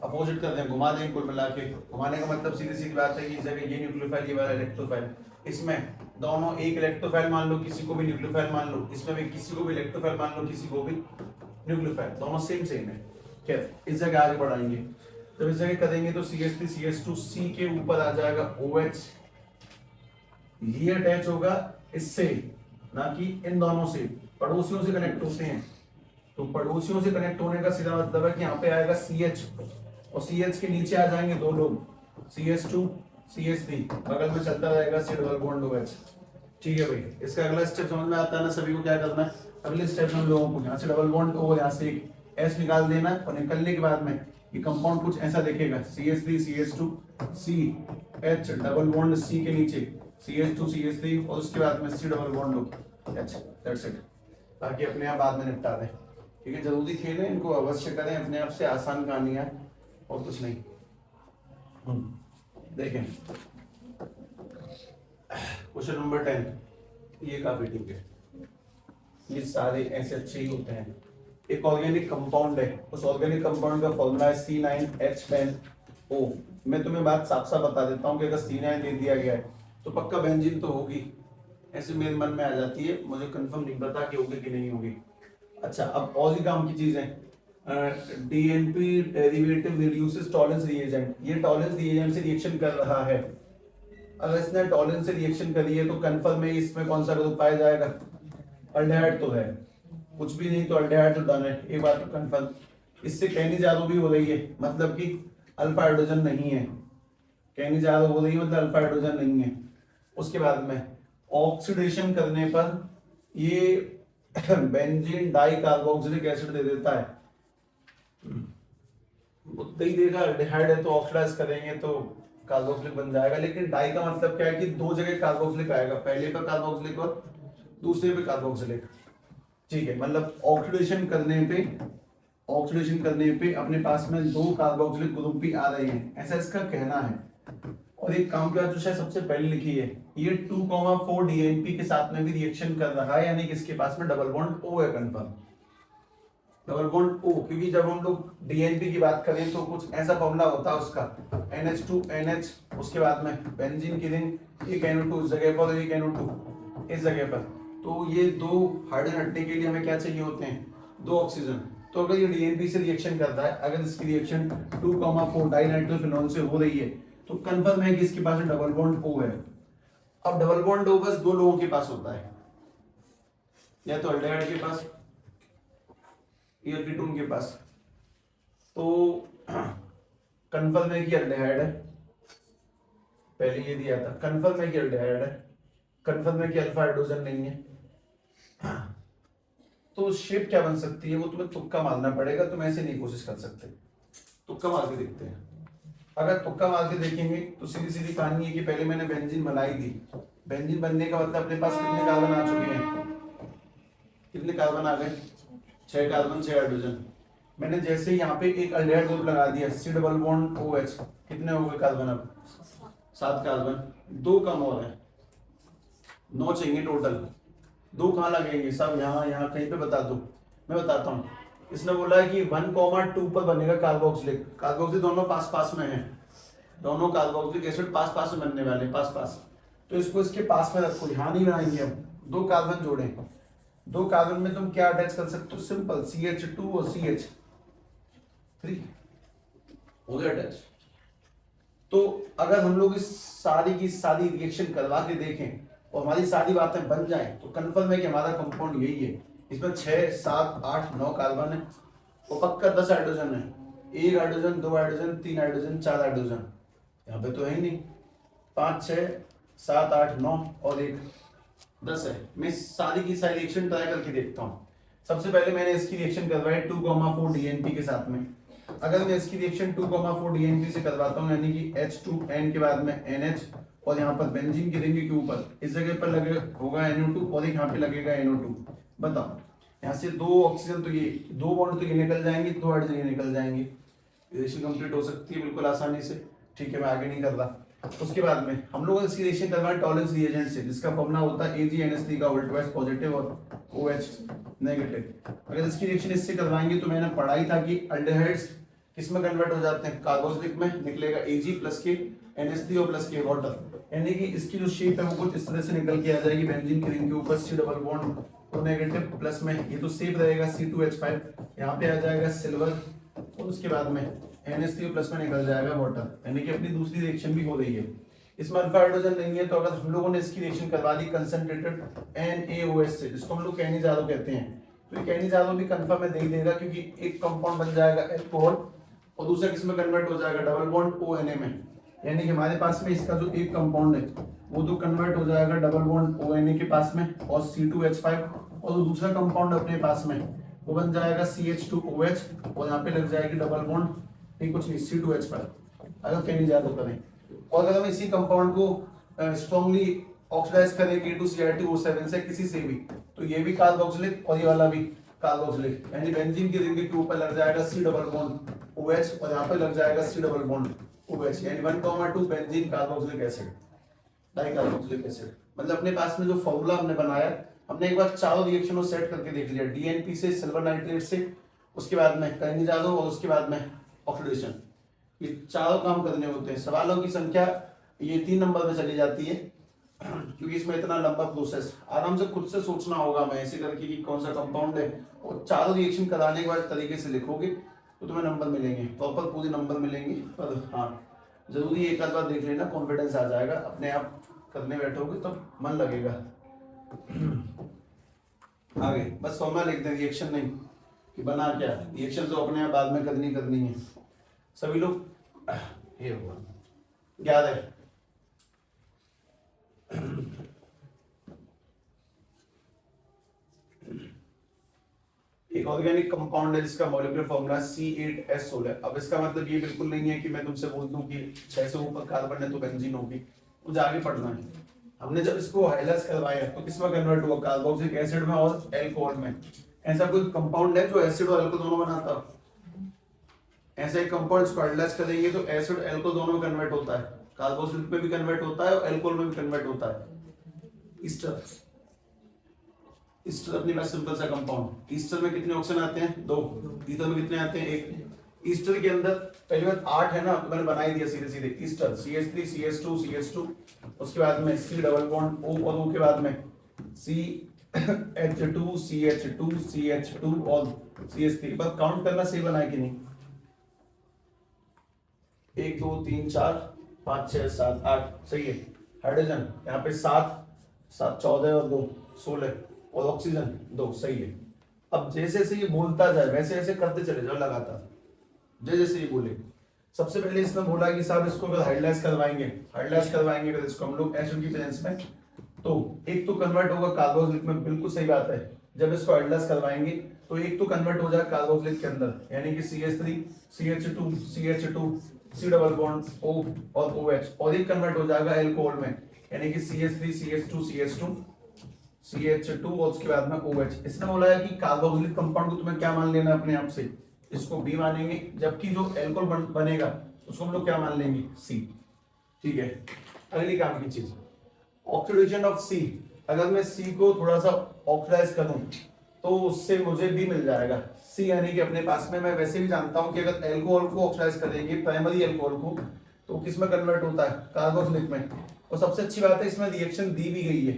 अपोजिट कर दें, घुमा दें, कुल मिला के घुमाने का मतलब सीधी सीधी बात है कि इस जगह ये न्यूक्लियोफाइल, ये वाला इलेक्ट्रोफाइल, इसमें दोनों एक इलेक्ट्रोफाइल मान लो, किसी को भी न्यूक्लियोफाइल मान लो, इसमें भी किसी को भी इलेक्ट्रोफाइल मान लो, किसी को भी न्यूक्लियोफाइल, दोनों सेम सेम है। खैर इस जगह आगे बढ़ाएंगे, जब इस जगह करेंगे तो CH3 CH2 C के ऊपर आ जाएगा OH, ये अटैच होगा इससे, ना कि इन दोनों से, पड़ोसियों से कनेक्ट होते हैं। तो पड़ोसियों से कनेक्ट होने का सीधा मतलब है कि यहाँ पे आएगा CH, और CH के नीचे आ जाएंगे दो लोग, CH2 CH3, बगल में चलता रहेगा C डबल बॉन्ड OH। ठीक है भाई, इसका अगला स्टेप समझ में आता है ना सभी को? क्या करना है अगले स्टेप में? हम लोगों को यहाँ से डबल बॉन्ड O, यहाँ से एक S निकाल देना, और निकलने के बाद में ये कंपाउंड कुछ ऐसा दिखेगा, CH3 CH2 CH double bond C के नीचे CH2 CH3, और उसके बाद में C double bond H। That's it. बाकी अपने आप बाद में निपटा दें। ठीक है, जरूरी खेल है, इनको अवश्य करें, अपने आप से आसान कहानी है और कुछ नहीं। देखें क्वेश्चन नंबर 10, ये काफी ठीक है, ये सारे ऐसे अच्छे ही होते हैं। एक ऑर्गेनिक कंपाउंड है, उस ऑर्गेनिक कंपाउंड का फॉर्मूला है C9H10O। मैं तुम्हें बात साफ साफ बता देता हूँ कि अगर C9 दे दिया गया है तो पक्का बेंजीन तो होगी, ऐसे मेरे मन में आ जाती है, मुझे कंफर्म नहीं पता कि होगी कि नहीं होगी। अच्छा, अब और भी काम की चीजें, DNP derivative reduces tolerance reagent, ये टॉलरेंस रिएजेंट से रिएक्शन कर रहा है। अगर इसने टॉलरेंस से रिएक्शन करी है तो कंफर्म है इसमें कौन सा ग्रुप पाया जाएगा? अल्डेहाइड तो है, कुछ भी नहीं तो अल्डेहाइड तो डन है, एक बात तो कंफर्म। इससे कैनिजारो भी हो रही है, मतलब कि अल्फा हाइड्रोजन नहीं है, कैनिजारो हो रही है मतलब अल्फा हाइड्रोजन नहीं है। उसके बाद में ऑक्सीडेशन करने पर ये बेंजीन डाई कार्बोक्सिलिक एसिड दे देता है, उतना ही देगा। अल्डिहाइड है तो ऑक्सीडाइज करेंगे तो कार्बोक्सिलिक बन जाएगा, लेकिन डाई का मतलब क्या है कि दो जगह कार्बोक्सिलिक आएगा, पहले पे कार्बोक्सिलिक और दूसरे पे कार्बोक्सिलिक। ठीक है, मतलब ऑक्सीडेशन करने पे अपने पास में दो कार्बोक्सिलिक ग्रुप भी आ रहे हैं, ऐसा इसका कहना है। और एक काम का जो शायद सबसे पहले लिखी है, ये 2,4 DNP के साथ में भी रिएक्शन कर रहा है, यानी कि इसके पास में डबल बॉन्ड O है, कंफर्म डबल बॉन्ड O। क्योंकि जब हम लोग DNP की बात करें तो कुछ ऐसा फॉर्मूला होता है उसका, NH2NH, उसके बाद में बेंजीन की रिंग, एक NO2 इस जगह पर, एक NO2 इस जगह पर। तो ये दो हाइड्रोजन हटने के लिए हमें क्या चाहिए होते हैं? दो ऑक्सीजन। तो अगर ये DNP से रिएक्शन करता है, अगर इसकी रिएक्शन 2,4 डाइनाइट्रोफिनॉल से हो रही है तो कंफर्म है कि इसके पास डबल बॉन्ड O है। अब डबल बॉन्ड O बस दो लोगों के पास होता है, या तो अल्डेहाइड के पास या कीटोन के पास। तो कंफर्म है कि अल्डेहाइड है, पहले ये दिया था, कंफर्म है कि अल्डेहाइड है, कंफर्म है कि अल्फा हाइड्रोजन नहीं है। तो शेप क्या बन सकती है वो तुम्हें तुक्का मारना पड़ेगा, तुम ऐसे नहीं कोशिश कर सकते। तुक्का मार के देखते हैं। अगर तुक्का मार के देखेंगे तो सीधी सीधी कहानी है कि पहले मैंने बेंजीन बनाई थी, बेंजीन बनने का मतलब अपने पास कितने कार्बन आ चुके हैं? कितने कार्बन आ गए? 6 कार्बन 6 हाइड्रोजन। मैंने जैसे यहाँ पे एक अल्डेहाइड ग्रुप लगा दिया, C डबल बॉन्ड OH, कितने हो गए कार्बन? अब 7 कार्बन, 2 कम हो रहे हैं, 9 चाहिए टोटल। 2 कहाँ लगेंगे? सब यहाँ यहाँ कहीं पे बता दो, मैं बताता हूँ। इसने बोला है कि 1,2 पर बनेगा कार्बोक्सिलिक, कार्बोक्सिलिक दोनों पास पास में है, दोनों कार्बोक्सिलिक एसिड पास पास में बनने वाले, पास पास। तो इसको इसके पास में रखो, यहाँ नहीं बनाएंगे हम। 2 कार्बन जोड़े, 2 कार्बन में तुम क्या अटैच कर सकते हो? सिंपल CH2 और CH3 हो गया अटैच। तो अगर हम लोग इस सारी की सारी रिएक्शन करवा के देखें और हमारी सारी बातें बन जाएं तो कंफर्म है कि हमारा कंपाउंड यही है। इसमें 6, 7, 8, 9 कार्बन है और पक्का 10 हाइड्रोजन है, 1 हाइड्रोजन, 2 हाइड्रोजन, 3 हाइड्रोजन, 4 हाइड्रोजन। यहाँ पे तो है ही नहीं। 5, 6, 7, 8, 9 और 1 10 है। मैं सारी की सारी रिएक्शन ट्राई करके देखता हूँ। सबसे पहले मैंने इसकी रिएक्शन करवाई 2,4 DNP के साथ में। अगर मैं इसकी रिएक्शन 2,4 DNP से करवाता हूँ, यानी कि H2N के बाद में NH, और यहाँ पर बेंजीन की रिंग के ऊपर इस जगह पर लगे होगा NO2 और एक यहाँ पे लगेगा NO2। बताओ, यहाँ से 2 ऑक्सीजन तो ये 2 बॉन्ड तो ये निकल जाएंगे, 2 हाइड्रोजन ये निकल जाएंगे, रिएक्शन कंप्लीट हो सकती है बिल्कुल आसानी से। ठीक है, मैं आगे नहीं कर रहा। उसके बाद में हम लोग इसकी रिएक्शन करवाएं टॉलरेंस रिएजेंट से, जिसका फॉर्मूला होता है AgNH3 का उल्टा पॉजिटिव और OH नेगेटिव। अगर इसकी रिएक्शन इससे करवाएंगे तो मैंने पढ़ाई था कि अल्डेहाइड्स किसमें कन्वर्ट हो जाते हैं? कार्बोक्सिलिक में। निकलेगा Ag प्लस के NH3 और प्लस के वाटर, यानी कि इसकी जो शेप है वो कुछ इस तरह से निकल के आ जाएगी। बेंजीन की रिंग के ऊपर C double bond O negative plus में ये तो सेफ रहेगा C2H5, यहाँ पे आ जाएगा सिल्वर, और उसके बाद में NH3 प्लस में निकल जाएगा वाटर, यानी कि अपनी दूसरी रिएक्शन भी हो रही है। इसमें अल्फा हाइड्रोजन नहीं है, तो अगर हम लोगों ने इसकी रिएक्शन करवा दी कंसंट्रेटेड NaOH से, जिसको हम लोग कैनिजारो कहते हैं, तो ये कैनिजारो भी कंफर्म है दे ही देगा, क्योंकि एक कंपाउंड बन जाएगा अल्कोहल और दूसरा किसमें कन्वर्ट हो जाएगा, डबल बॉन्ड ONA में, यानी कि हमारे पास में इसका जो एक कंपाउंड है वो तो कन्वर्ट हो जाएगा डबल बॉन्ड ONA के पास में और C2H5, और जो दूसरा कंपाउंड अपने पास में वो बन जाएगा CH2OH और यहाँ पे लग जाएगी डबल बॉन्ड, नहीं कुछ नहीं, C2H5 अगर कहीं ज्यादा करें। और अगर हम इसी कंपाउंड को स्ट्रॉन्गली ऑक्सीडाइज करेंगे टू Cr2O7 से किसी से भी, तो ये भी कार्बोक्सिलिक और ये वाला भी कार्बोक्सिलिक, यानी बेंजीन की रिंग के ऊपर लग जाएगा C डबल बॉन्ड OH और यहाँ पे लग जाएगा C डबल बॉन्ड OH, यानी 1,2 benzene carboxylic acid, dicarboxylic acid. मतलब अपने पास में जो फॉर्मूला हमने बनाया, हमने एक बार चारों रिएक्शनों सेट करके देख लिया, DNP से सिल्वर नाइट्रेट से, उसके बाद में कैनिजारो और उसके बाद में ऑक्सीडेशन, ये चारों काम करने होते हैं। सवालों की संख्या ये 3 नंबर पे चली जाती है, क्योंकि इसमें इतना लंबा प्रोसेस आराम से खुद से सोचना होगा मैं ऐसे करके कि कौन सा कंपाउंड है, और चारों रिएक्शन कराने के बाद तरीके से लिखोगे तो तुम्हें नंबर मिलेंगे, प्रॉपर पूरे नंबर मिलेंगे। पर हाँ, जरूरी एक आध बार देख लेना, कॉन्फिडेंस आ जाएगा, अपने आप करने बैठोगे तो मन लगेगा। आगे बस फॉर्मूला लिख दें, रिएक्शन नहीं कि बना क्या, रिएक्शन तो अपने आप बाद में करनी है। सभी लोग ये होगा याद है। एक ऑर्गेनिक कंपाउंड है जिसका मॉलिक्यूलर फॉर्मूला C8H16। अब इसका मतलब ये बिल्कुल नहीं है कि मैं तुमसे बोल दूं कि 6 से ऊपर कार्बन है तो बेंजीन होगी, मुझे आगे पढ़ना है। हमने जब इसको हाइलाइज करवाया तो किसमें कन्वर्ट हुआ, कार्बोक्सिलिक एसिड में और एल्कोहल में। ऐसा कोई कंपाउंड है जो एसिड और एल्कोहल दोनों बनाता है? ऐसा एक कंपाउंड इसको हाइलाइज करेंगे तो एसिड एल्कोहल दोनों में कन्वर्ट होता है, कार्बोक्सिलिक में भी कन्वर्ट होता है और एल्कोहल में भी कन्वर्ट होता है। ईस्टर, ईस्टर अपने पास सिंपल सा कंपाउंड, ईस्टर में कितने ऑक्सीजन आते हैं, 2, ईथर में कितने आते हैं, 1। ईस्टर के अंदर पहली बात 8 है ना, तो मैंने बना ही दिया सीधे सीधे, ईस्टर CH3 CH2 CH2, उसके बाद में C डबल बॉन्ड O और O के बाद में CH2 CH2 CH2 और CH3। बस काउंट करना सही बना है कि नहीं, 1 2 3 4 5 6 7 8 सही है। हाइड्रोजन यहाँ पे 7 7 14 और 2 16 और ऑक्सीजन 2 सही है। अब जैसे जैसे ये बोलता जाए वैसे वैसे करते चले जाओ लगातार, जैसे जैसे ये बोले। सबसे पहले इसने बोला कि साहब इसको अगर हाइड्रोलाइज करवाएंगे अगर इसको हम लोग एसिड की प्रेजेंस में, तो एक तो कन्वर्ट होगा कार्बोक्सिलिक में, बिल्कुल सही बात है। जब इसको हाइड्रोलाइज करवाएंगे तो एक तो कन्वर्ट हो जाएगा कार्बोक्सिलिक के अंदर, यानी कि CH3 CH2 CH2 C double bond O और OH, और एक कन्वर्ट हो जाएगा एल्कोहल में, यानी कि CH3 CH2 CH2 CH2 और उसके बाद में OH। इसने बोला है कि कार्बोक्सिलिक कंपाउंड को तुम्हें क्या मान लेना अपने आप से, इसको B मानेंगे, जबकि जो एल्कोहल बनेगा उसको हम लोग क्या मान लेंगे, C। ठीक है, अगली काम की चीज ऑक्सीडेशन ऑफ C। अगर मैं C को थोड़ा सा ऑक्सीडाइज करूं तो उससे मुझे B मिल जाएगा, C यानी कि अपने पास में। मैं वैसे भी जानता हूं कि अगर एल्कोहल को ऑक्सीडाइज करेंगे, प्राइमरी एल्कोहल को, तो किस में कन्वर्ट होता है, कार्बोक्सिलिक में। और सबसे अच्छी बात है इसमें रिएक्शन दी भी गई है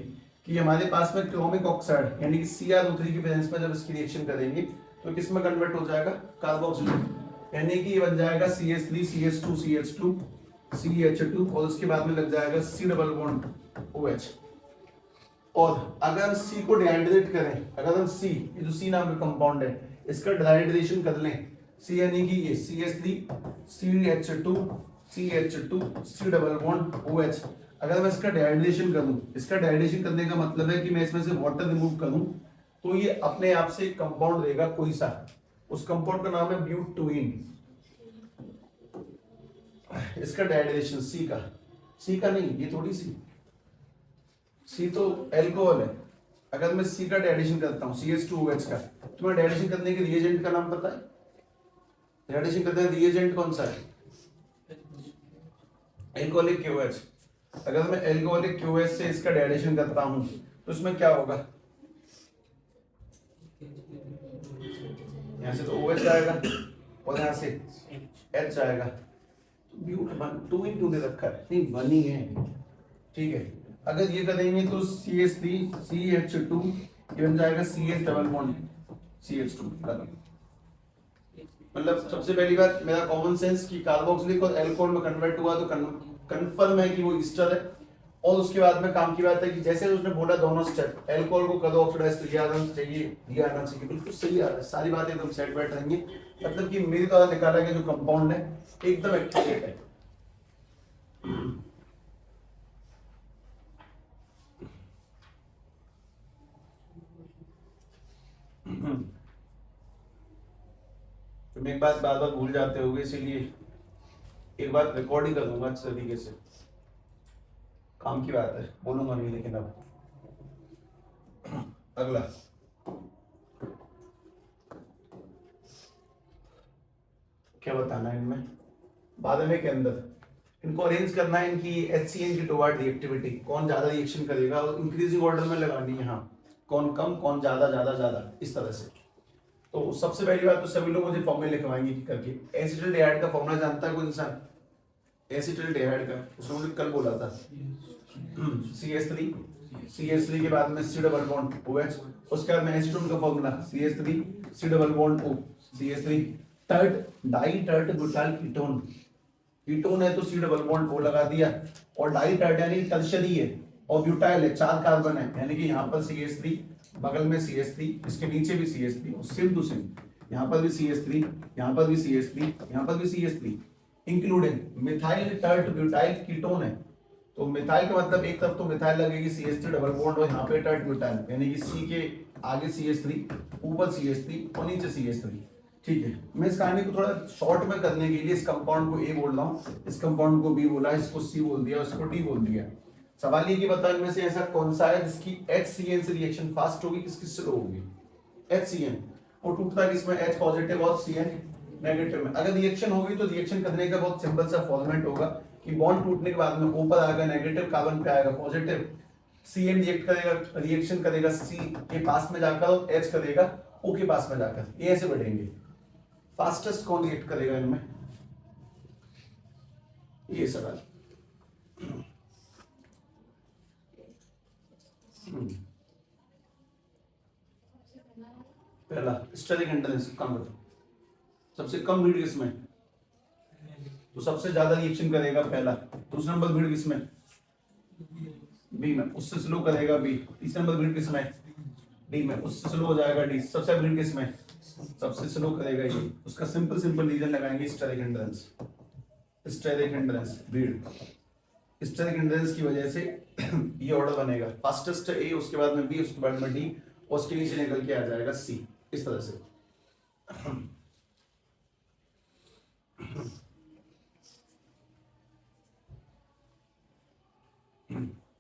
कि हमारे पास में क्रोमिक ऑक्साइड यानी कि CrO3 की प्रेजेंस में जब इसकी रिएक्शन करेंगे तो किस में कन्वर्ट हो जाएगा, कार्बोक्सिलिक, यानी कि ये बन जाएगा CH3 CH2 CH2 CH2 और उसके बाद में लग जाएगा C डबल बॉन्ड OH। और अगर हम C को डिहाइड्रेट करें, अगर हम C, ये जो C नाम का कंपाउंड है, इसका डिहाइड्रेशन कर लें, C यानी कि ये CH3 CH2 CH2 C double bond OH। अगर मैं इसका डिहाइड्रेशन करूं, इसका डिहाइड्रेशन करने का मतलब है कि मैं इसमें से वाटर रिमूव करूं तो ये अपने आप से कंपाउंड देगा कोई सा, उस कंपाउंड का नाम है ब्यूटुइन। इसका डिहाइड्रेशन C का नहीं, ये थोड़ी C तो एल्कोहल है। अगर मैं C का डिहाइड्रेशन करता हूं CH2OH का, तो मैं डिहाइड्रेशन करने के रिएजेंट का नाम पता है, डिहाइड्रेशन करने का रिएजेंट कौन सा है, एल्कोहलिक KOH। अगर मैं एल्कोहलिक KOH से इसका डिहाइड्रेशन करता हूं तो इसमें क्या होगा, यहां से तो OH जाएगा और यहां से H जाएगा, तो ब्यूट 2 इन 2 दे रखा है, नहीं 1 ही है। ठीक है, अगर ये करेंगे तो CH3 CH2 ये बन जाएगा CH double bond CH2 double, मतलब सबसे पहली बात मेरा कॉमन सेंस कि कार्बोक्सिलिक और एल्कोहल में कन्वर्ट हुआ तो कंफर्म है कि वो ईस्टर है। और उसके बाद में काम की बात है कि जैसे उसने बोला दोनों स्टेप, एल्कोहल को कदो ऑक्सीडाइज तो ये आना चाहिए, ये आना चाहिए, बिल्कुल सही आ रहा है, सारी बातें एकदम सेट बैठ रहेंगी। मतलब कि मेरे द्वारा निकाला गया जो कंपाउंड है एकदम एक्यूरेट है। तुम एक बात बार बार भूल जाते होगे, इसीलिए एक बात रिकॉर्ड ही कर दूंगा अच्छे तरीके से। काम की बात है, बोलूंगा नहीं लेकिन अब अगला क्या बताना है इनमें, बादमे के अंदर इनको अरेंज करना है, इनकी HCN की टुवर्ड रिएक्टिविटी, कौन ज्यादा रिएक्शन करेगा और इंक्रीजिंग ऑर्डर में लगानी है। हाँ, कौन कम कौन ज्यादा ज्यादा ज्यादा इस तरह से। तो सबसे पहली बात तो सभी लोग मुझे फॉर्मूले लिखवाएंगे करके। एसिटिल्डिहाइड का फॉर्मूला जानता है कोई इंसान? एसिटिल्डिहाइड का उसने मुझे कल बोला था, CH3 के बाद में C डबल बॉन्ड OH, उसके बाद में एसीटोन का formula CH3 C double bond O CH3, tert di tert butyl ketone, ketone है तो C डबल बॉन्ड O लगा दिया, और डाई टर्ट यानी टर्शरी है और ब्यूटाइल है, 4 कार्बन है, यानी कि यहाँ पर CH3, बगल में CH3, इसके नीचे भी CH3, सिम टू सिम, यहाँ पर भी CH3, यहाँ पर भी CH3, यहाँ पर भी CH3, including methyl tert butyl ketone है। तो मिथाइल का मतलब एक तरफ तो मिथाइल लगेगी CH3 डबल बॉन्ड और यहाँ पे टर्ट ब्यूटाइल, यानी कि C के आगे CH3, ऊपर CH3 और नीचे CH3। ठीक है, मैं इस कहानी को थोड़ा शॉर्ट में करने के लिए इस कंपाउंड को A बोल रहा हूँ, इस कंपाउंड को B बोला, इसको C बोल दिया, इसको D बोल दिया। सवाल ये कि बताओ इनमें से ऐसा कौन सा है जिसकी HCN से रिएक्शन फास्ट होगी, किसकी स्लो होगी? HCN, और टूटता किसमें? H पॉजिटिव और CN नेगेटिव में। अगर रिएक्शन होगी तो रिएक्शन करने का बहुत सिंपल सा फॉर्मेट होगा कि बॉन्ड टूटने के बाद में ऊपर आएगा नेगेटिव, कार्बन पे आएगा पॉजिटिव, CN रिएक्ट करेगा, रिएक्शन करेगा C के पास में जाकर और H करेगा O के पास में जाकर, ये ऐसे बढ़ेंगे। फास्टेस्ट कौन रिएक्ट करेगा इनमें, ये सवाल। पहला स्टेरिक इंटेंस कम बताओ, सबसे कम भीड़ किसमें? तो सबसे ज्यादा रिएक्शन करेगा पहला। दूसरा नंबर भीड़ किसमें? बी में। उससे स्लो करेगा बी। तीसरा नंबर भीड़ किसमें? डी में। उससे स्लो हो जाएगा डी। सबसे भीड़ किसमें? सबसे स्लो करेगा ये। उसका सिंपल सिंपल रीजन लगाएंगे, स्टेरिक हिंड्रेंस, स्टेरिक हिंड्रेंस भीड़, स्टेरिक हिंड्रेंस की वजह से ये ऑर्डर बनेगा, फास्टेस्ट ए, उसके बाद में बी, उसके बाद में डी, और उसके नीचे निकल के आ जाएगा सी, इस तरह से।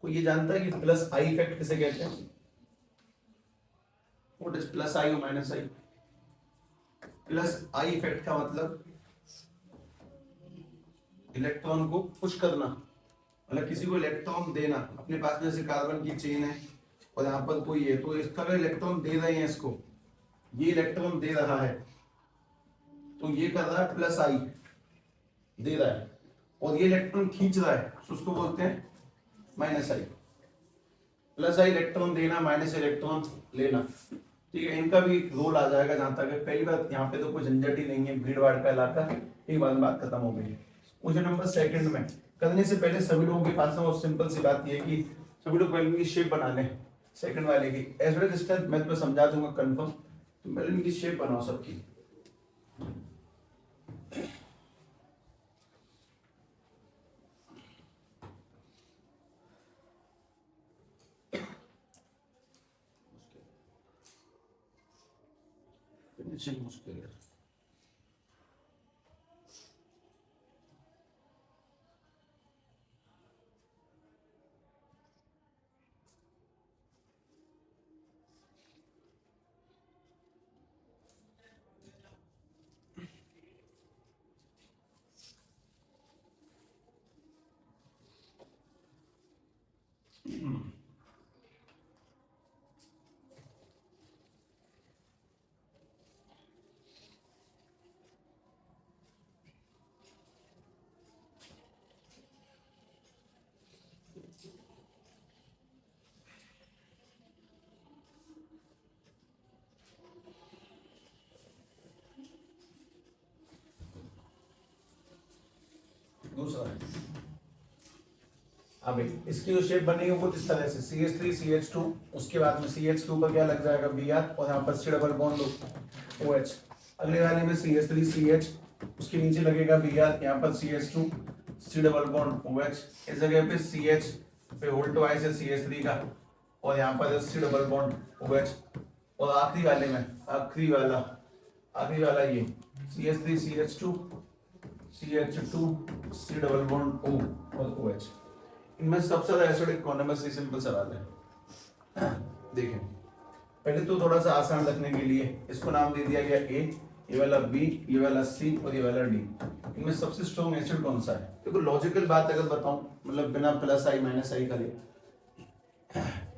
कोई ये जानता है कि प्लस आई इफेक्ट किसे कहते हैं? व्हाट इज प्लस आई और minus I? Plus I effect का मतलब इलेक्ट्रॉन को पुश करना, मतलब किसी को इलेक्ट्रॉन देना। अपने पास में जैसे कार्बन की चेन है और यहाँ पर कोई है, तो इसका अगर इलेक्ट्रॉन दे रहे हैं इसको, ये इलेक्ट्रॉन दे रहा है, तो ये कर रहा है प्लस आई, दे रहा है, और ये इलेक्ट्रॉन खींच रहा है, तो उसको बोलते हैं माइनस आई। प्लस आई इलेक्ट्रॉन देना, माइनस इलेक्ट्रॉन लेना। ठीक है, इनका भी रोल आ जाएगा। जहां तक है, पहली बात यहाँ पे तो कोई झंझट ही नहीं है, भीड़ भाड़ का इलाका, एक बार बात खत्म हो गई। क्वेश्चन नंबर सेकंड में करने से पहले सभी लोगों के पास में सिंपल सी बात ये है कि सभी लोग बैलून की शेप बना लें। सेकंड वाले की एज वेल डिस्टेंस मैं तुम्हें समझा दूंगा कंफर्म, तो बैलून की शेप बनाओ सबकी। फिनिशिंग मुश्किल है। दूसरा अब इसकी जो शेप बनेगी वो इस तरह से CH3 CH2, उसके बाद में CH के ऊपर क्या लग जाएगा Br और यहाँ पर C डबल बॉन्ड OH। अगले वाले में CH3 CH, उसके नीचे लगेगा Br, यहाँ पर CH2 C double bond OH, इस जगह पे CH पे होल्ड ट्वाइस है CH3 का और यहाँ पर C डबल बॉन्ड OH। और आखिरी वाले में आखिरी वाला ये CH3 CH2 CH2 C double bond O और OH। इनमें सबसे ज्यादा एसिडिक कौन है? बस ये सिंपल सवाल है। देखें, पहले तो थोड़ा सा आसान रखने के लिए इसको नाम दे दिया गया A, ये वाला B, ये वाला C और ये वाला D। इनमें सबसे स्ट्रॉन्ग एसिड कौन सा है? देखो लॉजिकल बात अगर बताऊं, मतलब बिना प्लस आई माइनस आई करे,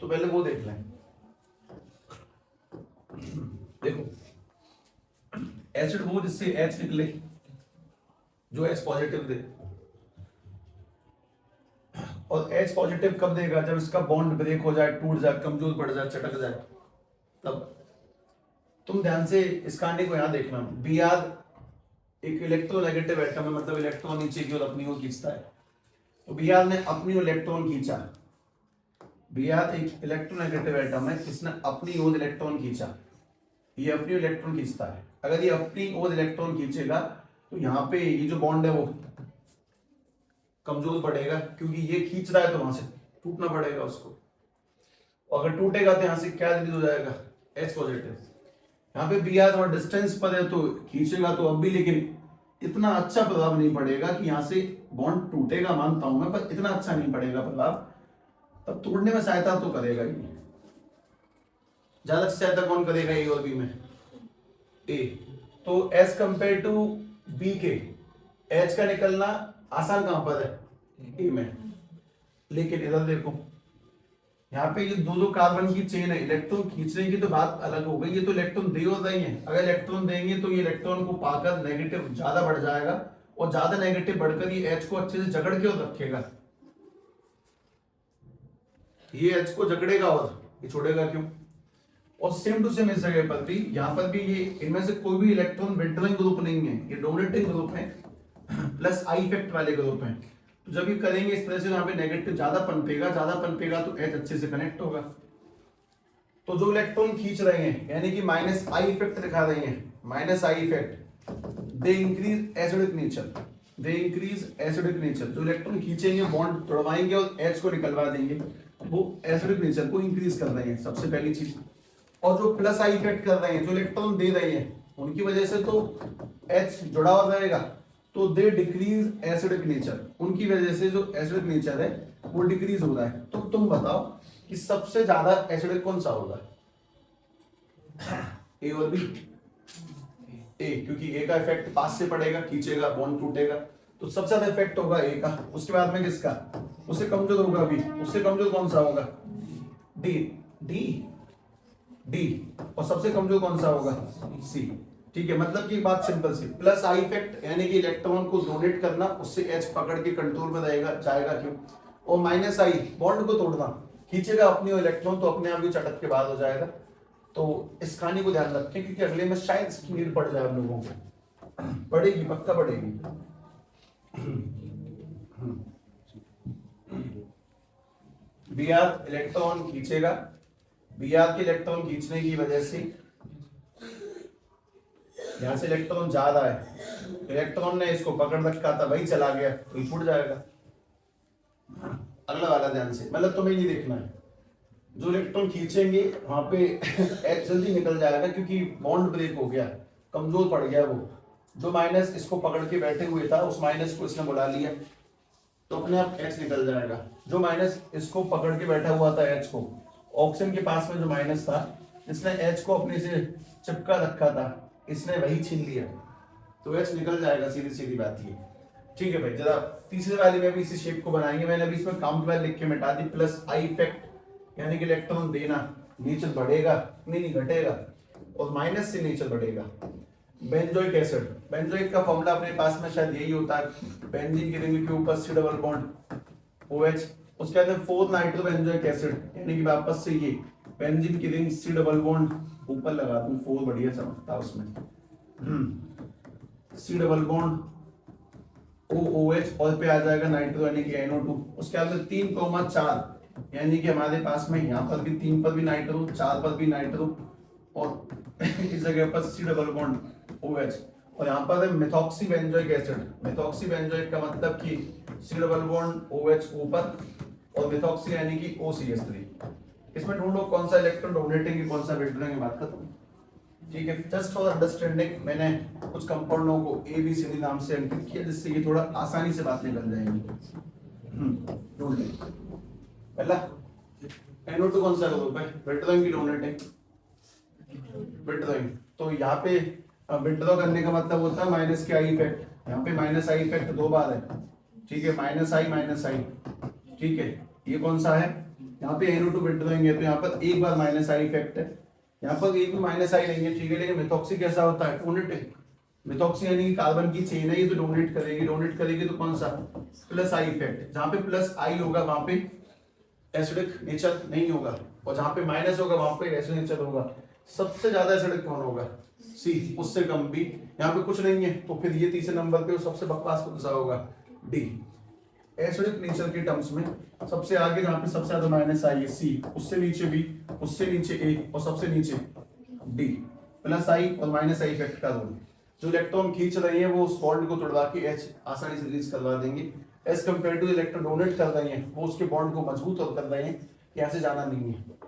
तो पहले वो देख लें। देखो एसिड वो जिससे H निकले, जो H पॉजिटिव दे, और H पॉजिटिव कब देगा? जब इसका बॉन्ड ब्रेक हो जाए, टूट जाए, कमजोर पड़ जाए, चटक जाए, तब। तुम ध्यान से इस कहानी को यहां देखना। Br एक इलेक्ट्रोनेगेटिव एटम है, मतलब इलेक्ट्रॉन नीचे की ओर अपनी ओर खींचता है। तो Br ने अपनी ओर इलेक्ट्रॉन खींचा। Br एक इलेक्ट्रोनेगेटिव एटम है, इसने अपनी ओर इलेक्ट्रॉन खींचा। ये अपनी ओर इलेक्ट्रॉन खींचता है। अगर ये अपनी ओर इलेक्ट्रॉन खींचेगा तो यहाँ पे ये जो बॉन्ड है वो कमजोर पड़ेगा, क्योंकि ये खींच रहा है तो वहां से टूटना पड़ेगा उसको। और अगर टूटेगा तो यहाँ से क्या रिलीज हो जाएगा? H positive. यहाँ पे Br थोड़ा डिस्टेंस पर है तो खींचेगा तो अब भी, लेकिन इतना अच्छा प्रभाव नहीं पड़ेगा कि यहाँ से बॉन्ड टूटेगा, मानता हूं मैं, पर इतना अच्छा नहीं पड़ेगा प्रभाव। तब तोड़ने में सहायता तो करेगा ही। ज्यादा सहायता कौन करेगा? A और B में? A। तो एज कंपेयर टू B के H का निकलना आसान कहां पर है? A में। लेकिन इधर देखो, यहाँ पे ये दो कार्बन की चेन है, इलेक्ट्रॉन खींचने की तो बात अलग हो गई। ये तो इलेक्ट्रॉन दे और रही है। अगर इलेक्ट्रॉन देंगे तो ये इलेक्ट्रॉन को पाकर नेगेटिव ज्यादा बढ़ जाएगा, और ज्यादा नेगेटिव बढ़कर ये H को अच्छे से जकड़ के रखेगा। ये H को जकड़ेगा और ये छोड़ेगा क्यों? और सेम टू सेम इस जगह पर भी, यहाँ पर भी ये इनमें से कोई भी इलेक्ट्रॉन विड्रॉइंग ग्रुप नहीं है, ये डोनेटिंग ग्रुप है, प्लस आई इफेक्ट वाले ग्रुप हैं। तो जब ये करेंगे इस तरह से, यहाँ पे नेगेटिव ज्यादा पनपेगा तो H अच्छे से कनेक्ट होगा। तो जो इलेक्ट्रॉन खींच रहे हैं, यानी कि माइनस आई इफेक्ट दिखा रहे हैं, minus I effect, they increase acidic nature. जो इलेक्ट्रॉन खींचेंगे, बॉन्ड तोड़वाएंगे और H को निकलवा देंगे, वो एसिडिक नेचर को इंक्रीज कर रहे हैं, सबसे पहली चीज। और जो प्लस आई इफेक्ट कर रहे हैं, जो इलेक्ट्रॉन दे रहे हैं, उनकी वजह से तो H जुड़ा हुआ रहेगा, तो दे डिक्रीज एसिडिक नेचर। उनकी वजह से जो एसिडिक नेचर है वो डिक्रीज हो रहा है। तो तुम बताओ कि सबसे ज्यादा एसिडिक कौन सा होगा? A और B? A, क्योंकि A का इफेक्ट पास से पड़ेगा, खींचेगा, बॉन्ड टूटेगा, तो सबसे ज्यादा इफेक्ट होगा A का। उसके बाद में किसका? उससे कमजोर होगा B। उससे कमजोर कौन सा होगा? D। और सबसे कमजोर कौन सा होगा? C। ठीक है, मतलब की बात सिंपल सी, प्लस आई इफेक्ट यानी कि इलेक्ट्रॉन को डोनेट करना, उससे H पकड़ के कंट्रोल में रहेगा, जाएगा क्यों? और माइनस आई बॉन्ड को तोड़ना, खींचेगा अपनी इलेक्ट्रॉन, तो अपने आप भी चटक के बाद हो जाएगा। तो इस कहानी को ध्यान रखें, क्योंकि अगले में शायद इसकी नीड पड़ जाए आप लोगों को, पड़ेगी, पक्का पड़ेगी। Br इलेक्ट्रॉन खींचेगा, Br के इलेक्ट्रॉन खींचने की वजह से यहां से इलेक्ट्रॉन जा रहा है, इलेक्ट्रॉन ने इसको पकड़ रखा था, वही चला गया, तो ये फूट जाएगा। अगला वाला ध्यान से, मतलब तुम्हें ये देखना है, जो इलेक्ट्रॉन खींचेंगे वहां पे H जल्दी निकल जाएगा, क्योंकि बॉन्ड ब्रेक हो गया, कमजोर पड़ गया वो। जो माइनस इसको पकड़ के बैठे हुए था, उस माइनस को इसने बुला लिया, तो अपने आप H निकल जाएगा। जो माइनस इसको पकड़ के बैठा हुआ था H को, ऑक्सीजन के पास में जो माइनस था, इसने H को अपने से चिपका रखा था, इसने वही छीन लिया, तो H निकल जाएगा, सीधी सीधी बात ये। ठीक है भाई, जरा तीसरे वाले में भी इसी शेप को बनाएंगे। मैंने अभी इसमें काउंट वाले लिख के मिटा दी। प्लस आई इफेक्ट यानी कि इलेक्ट्रॉन देना, नेचर बढ़ेगा, नहीं घटेगा, और माइनस से नेचर बढ़ेगा। बेंजोइक एसिड, बेंजोइक का फॉर्मूला अपने पास में शायद यही होता है, बेंजीन की रिंग के ऊपर C डबल बॉन्ड OH, उसके बाद में 4 नाइट्रोबेंजोइक एसिड, यानी कि वापस से ये बेंजीन की रिंग C डबल बॉन्ड ऊपर लगा दूं, 4 बढ़िया चमकता उसमें, C डबल बॉन्ड OOH और पे आ जाएगा नाइट्रो यानी कि NO2। उसके बाद में 3,4 यानी कि हमारे पास में यहाँ पर भी 3 पर भी नाइट्रो, 4 पर भी नाइट्रो और इस जगह पर C डबल बॉन्ड OH और यहाँ पर है methoxy benzoic acid. Methoxy benzoic का मतलब कि C डबल बॉन्ड OH ऊपर और मेथॉक्सी यानी कि OCH3। इसमें ढूंढो कौन सा इलेक्ट्रॉन डोनेटिंग कौन सा विड्रॉइंग, बात खत्म। ठीक है, जस्ट फॉर अंडरस्टैंडिंग मैंने कुछ कंपाउंडों को ABCD नाम से अंकित किया जिससे ये थोड़ा आसानी से बातें बन जाएंगी। ढूंढ लें पहला NO2 कौन सा ग्रुप है, विड्रॉइंग की डोनेटिंग, विड्रॉइंग। तो यहाँ पे विड्रॉ करने का मतलब होता है माइनस के आई इफेक्ट। यहाँ पे माइनस आई इफेक्ट 2 बार है, ठीक है, माइनस आई, ठीक है। ये कौन सा है, यहाँ पे NO2 विड्रॉइंग है तो यहाँ पर एक बार माइनस आई इफेक्ट है, यहाँ पर एक भी माइनस आई नहीं है, ठीक है। लेकिन मेथॉक्सी कैसा होता है, डोनेटिंग। मेथॉक्सी यानी कि कार्बन की चेन है, ये तो डोनेट करेगी तो कौन सा, प्लस आई इफेक्ट। जहाँ पे प्लस आई होगा वहां पे एसिडिक नेचर नहीं होगा और जहाँ पे माइनस होगा वहां पे एसिडिक नेचर होगा। सबसे ज्यादा एसिडिक कौन होगा, C, उससे कम B। यहाँ पे कुछ नहीं है तो फिर ये तीसरे नंबर पे सबसे बकवास कौन सा होगा, D। एसिडिक नेचर के टर्म्स में सबसे आगे जहाँ पे सबसे ज्यादा माइनस आई है C, उससे नीचे B, उससे नीचे A और सबसे नीचे D। प्लस आई और माइनस आई इफेक्ट का रोल, जो इलेक्ट्रॉन खींच रहे हैं वो उस बॉन्ड को तोड़वा के H आसानी से रिलीज करवा देंगे, as compare to electron donate कर रहे हैं वो उसके बॉन्ड को मजबूत और कर रहे हैं कि यहाँ से जाना नहीं है।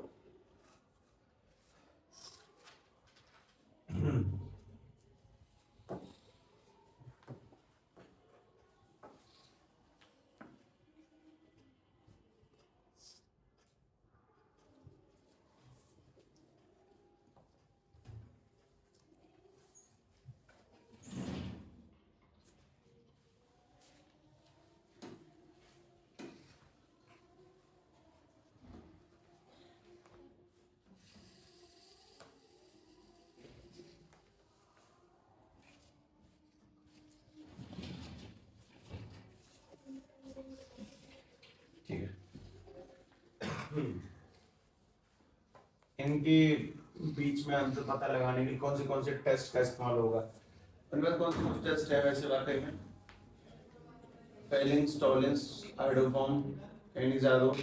ठीक है, इनके बीच में अंतर पता लगाने के लिए कौन से टेस्ट का इस्तेमाल होगा। उनमें कौन से टेस्ट है वैसे वाकई में, फेलिंग्स, टॉलिंस, आइडोफॉर्म, एनिजारो,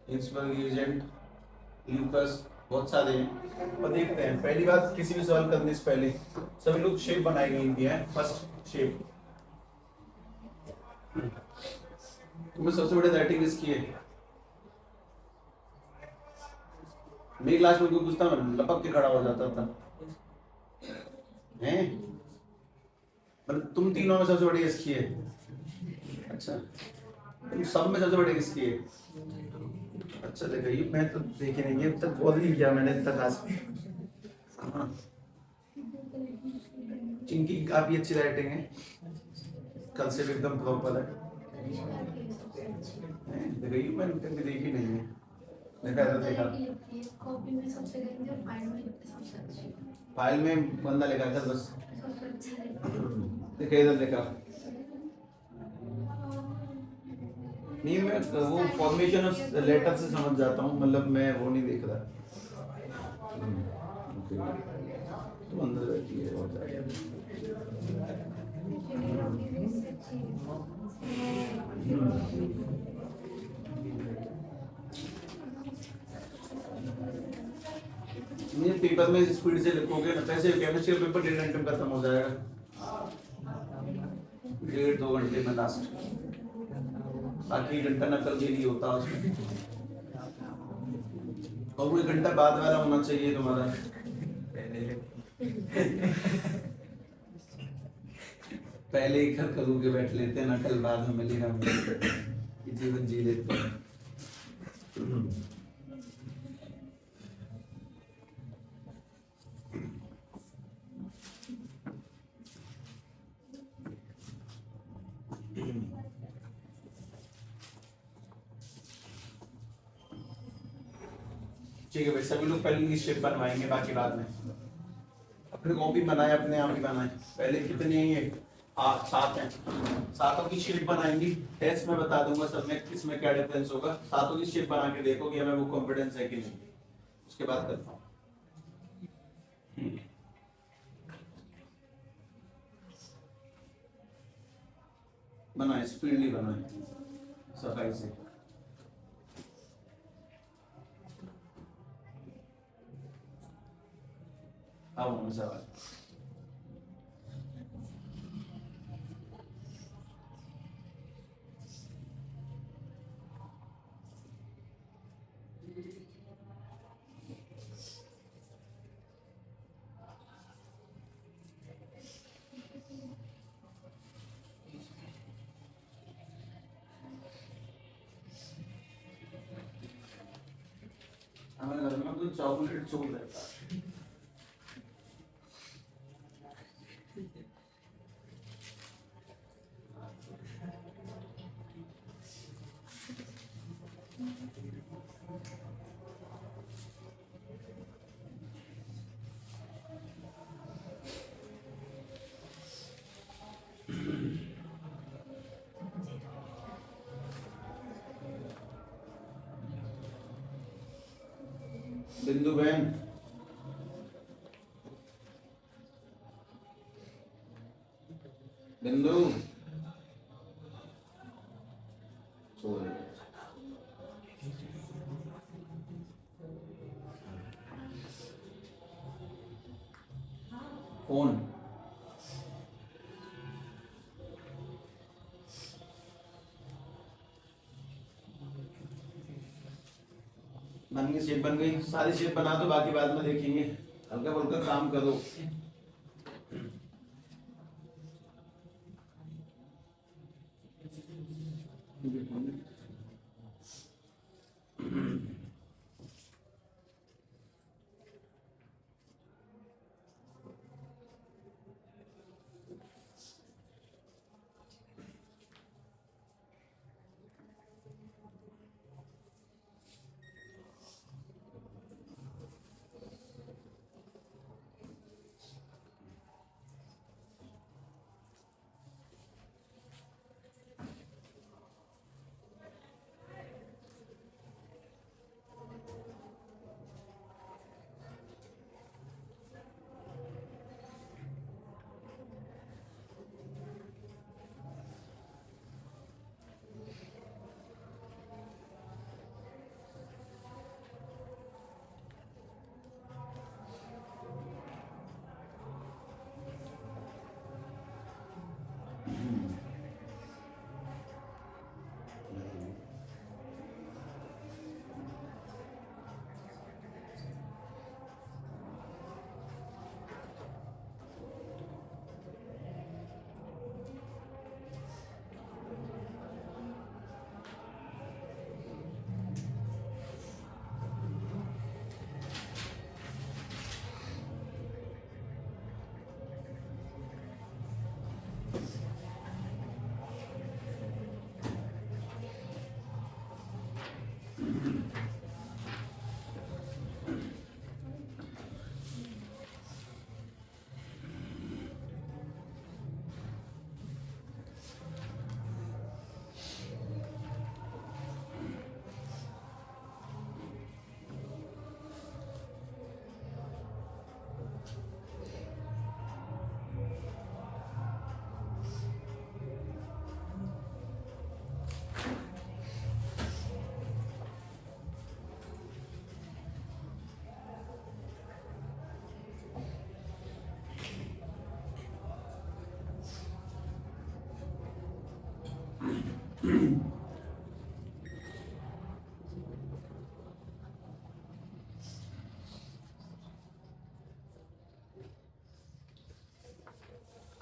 इंसबर्ग एजेंट, ल्यूकस, बहुत सारे हैं और देखते हैं। पहली बात, किसी भी सवाल करने से पहले सभी लोग शेप बनाई गई इनकी है। फर्स्ट शेप, तुम्हें सबसे बड़ी राइटिंग किसकी है, मेरी क्लास में कोई पूछता मैं लपक के खड़ा हो जाता था हैं, मतलब तुम तीनों में सबसे बड़ी किसकी है, अच्छा तुम सब में सबसे बड़ी किसकी है, अच्छा देखा ये मैं तो देखे नहीं है अब तक, बहुत नहीं किया मैंने तक आज। हाँ, चिंकी की काफी अच्छी राइटिंग है, कल से भी एकदम प्रॉपर है। देखा ये मैंने कभी देखी नहीं है, देखा कॉपी में सबसे गंदी और फाइल में सबसे अच्छी, फाइल में बंदा लिखा था बस, देखा इधर देखा नहीं, मैं वो फॉर्मेशन ऑफ लेटर से समझ जाता हूँ, मतलब मैं वो नहीं देख रहा। तो अंदर बैठी है और ये पेपर में स्पीड से लिखोगे ना, वैसे केमिस्ट्री का पेपर 1.5 घंटे में खत्म हो जाएगा, 1.5-2 घंटे में लास्ट, बाकी घंटा नकल के लिए होता है उसमें, और वो 1 घंटा बाद वाला होना चाहिए तुम्हारा। पहले ही घर करूँ के बैठ लेते हैं, नकल बाद में मिलेगा, जीवन जी लेते हैं। ठीक है भाई, सभी लोग पहले की शेप बनवाएंगे, बाकी बाद में अपने कॉपी बनाए, अपने आप ही बनाए। पहले कितने हैं ये, 7 हैं, सातों की शेप बनाएंगी, टेस्ट में बता दूंगा सब में किसमें क्या डिफरेंस होगा। सातों की शेप बना के देखो कि हमें वो कॉन्फिडेंस है कि नहीं, उसके बाद करता हूँ। बनाए, स्पीडली बनाए, सफाई से। अब सवाल हमारे घर में कोई चॉकलेट चोर रहता है। बिंदु बहन, बिंदु सो रही है। फोन बन गई, शेप बन गई, सारी शेप बना दो, बाकी बाद में देखेंगे। हल्का फुल्का काम करो।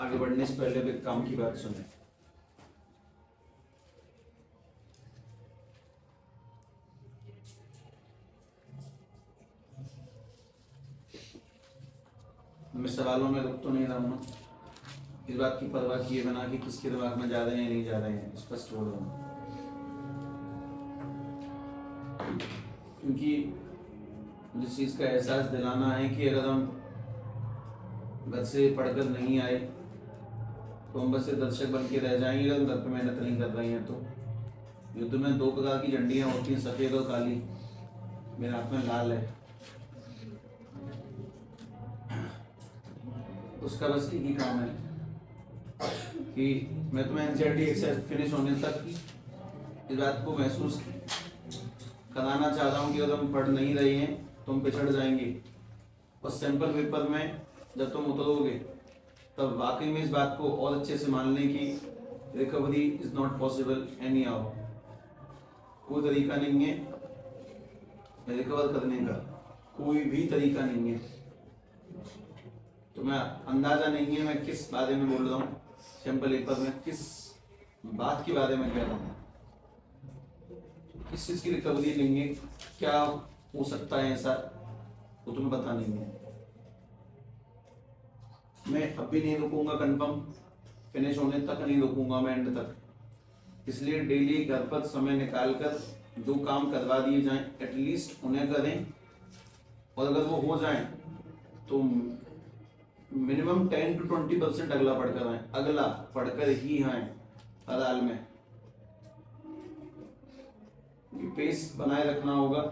आगे बढ़ने से पहले भी काम की बात सुने। मैं सवालों में रुक तो नहीं रहा हूँ, इस बात की परवाह किए बिना कि किसके दिमाग में जा रहे हैं नहीं जा रहे हैं, स्पष्ट बोल रहा हूँ। क्योंकि जिस चीज़ का एहसास दिलाना है कि अगर हम घर से पढ़कर नहीं आए तो हम बस दर्शक बन के रह जाएंगे अगर हम घर पर मेहनत नहीं कर रहे हैं तो। युद्ध में दो प्रकार की झंडियाँ होती हैं, सफ़ेद और काली। मेरे हाथ में लाल है, उसका बस एक ही काम है कि मैं तुम्हें एनसीईआरटी एक्सरसाइज फिनिश होने तक इस बात को महसूस कराना चाह रहा हूँ कि अगर तुम पढ़ नहीं रही हैं तुम पिछड़ जाएंगे, और सैंपल पेपर में जब तुम उतरोगे तब वाकई में इस बात को और अच्छे से मान लें कि recovery is not possible any how. कोई तरीका नहीं है रिकवर करने का, कोई भी तरीका नहीं है। तुम्हें अंदाजा नहीं है मैं किस बारे में बोल रहा हूँ, सैंपल पेपर में किस बात के बारे में कह रहा हूँ। किस चीज की रिकवरी नहीं है, क्या हो सकता है ऐसा, वो तुम्हें पता नहीं है। मैं अब भी नहीं रुकूंगा, कंफर्म फिनिश होने तक नहीं रुकूंगा मैं एंड तक। इसलिए डेली घर पर समय निकालकर जो काम करवा दिए जाएं एटलीस्ट उन्हें करें, और अगर वो हो जाएं तो मिनिमम 10 to 20% अगला पढ़कर आए, अगला पढ़कर ही आए हर हाल में। पेस बनाए रखना होगा,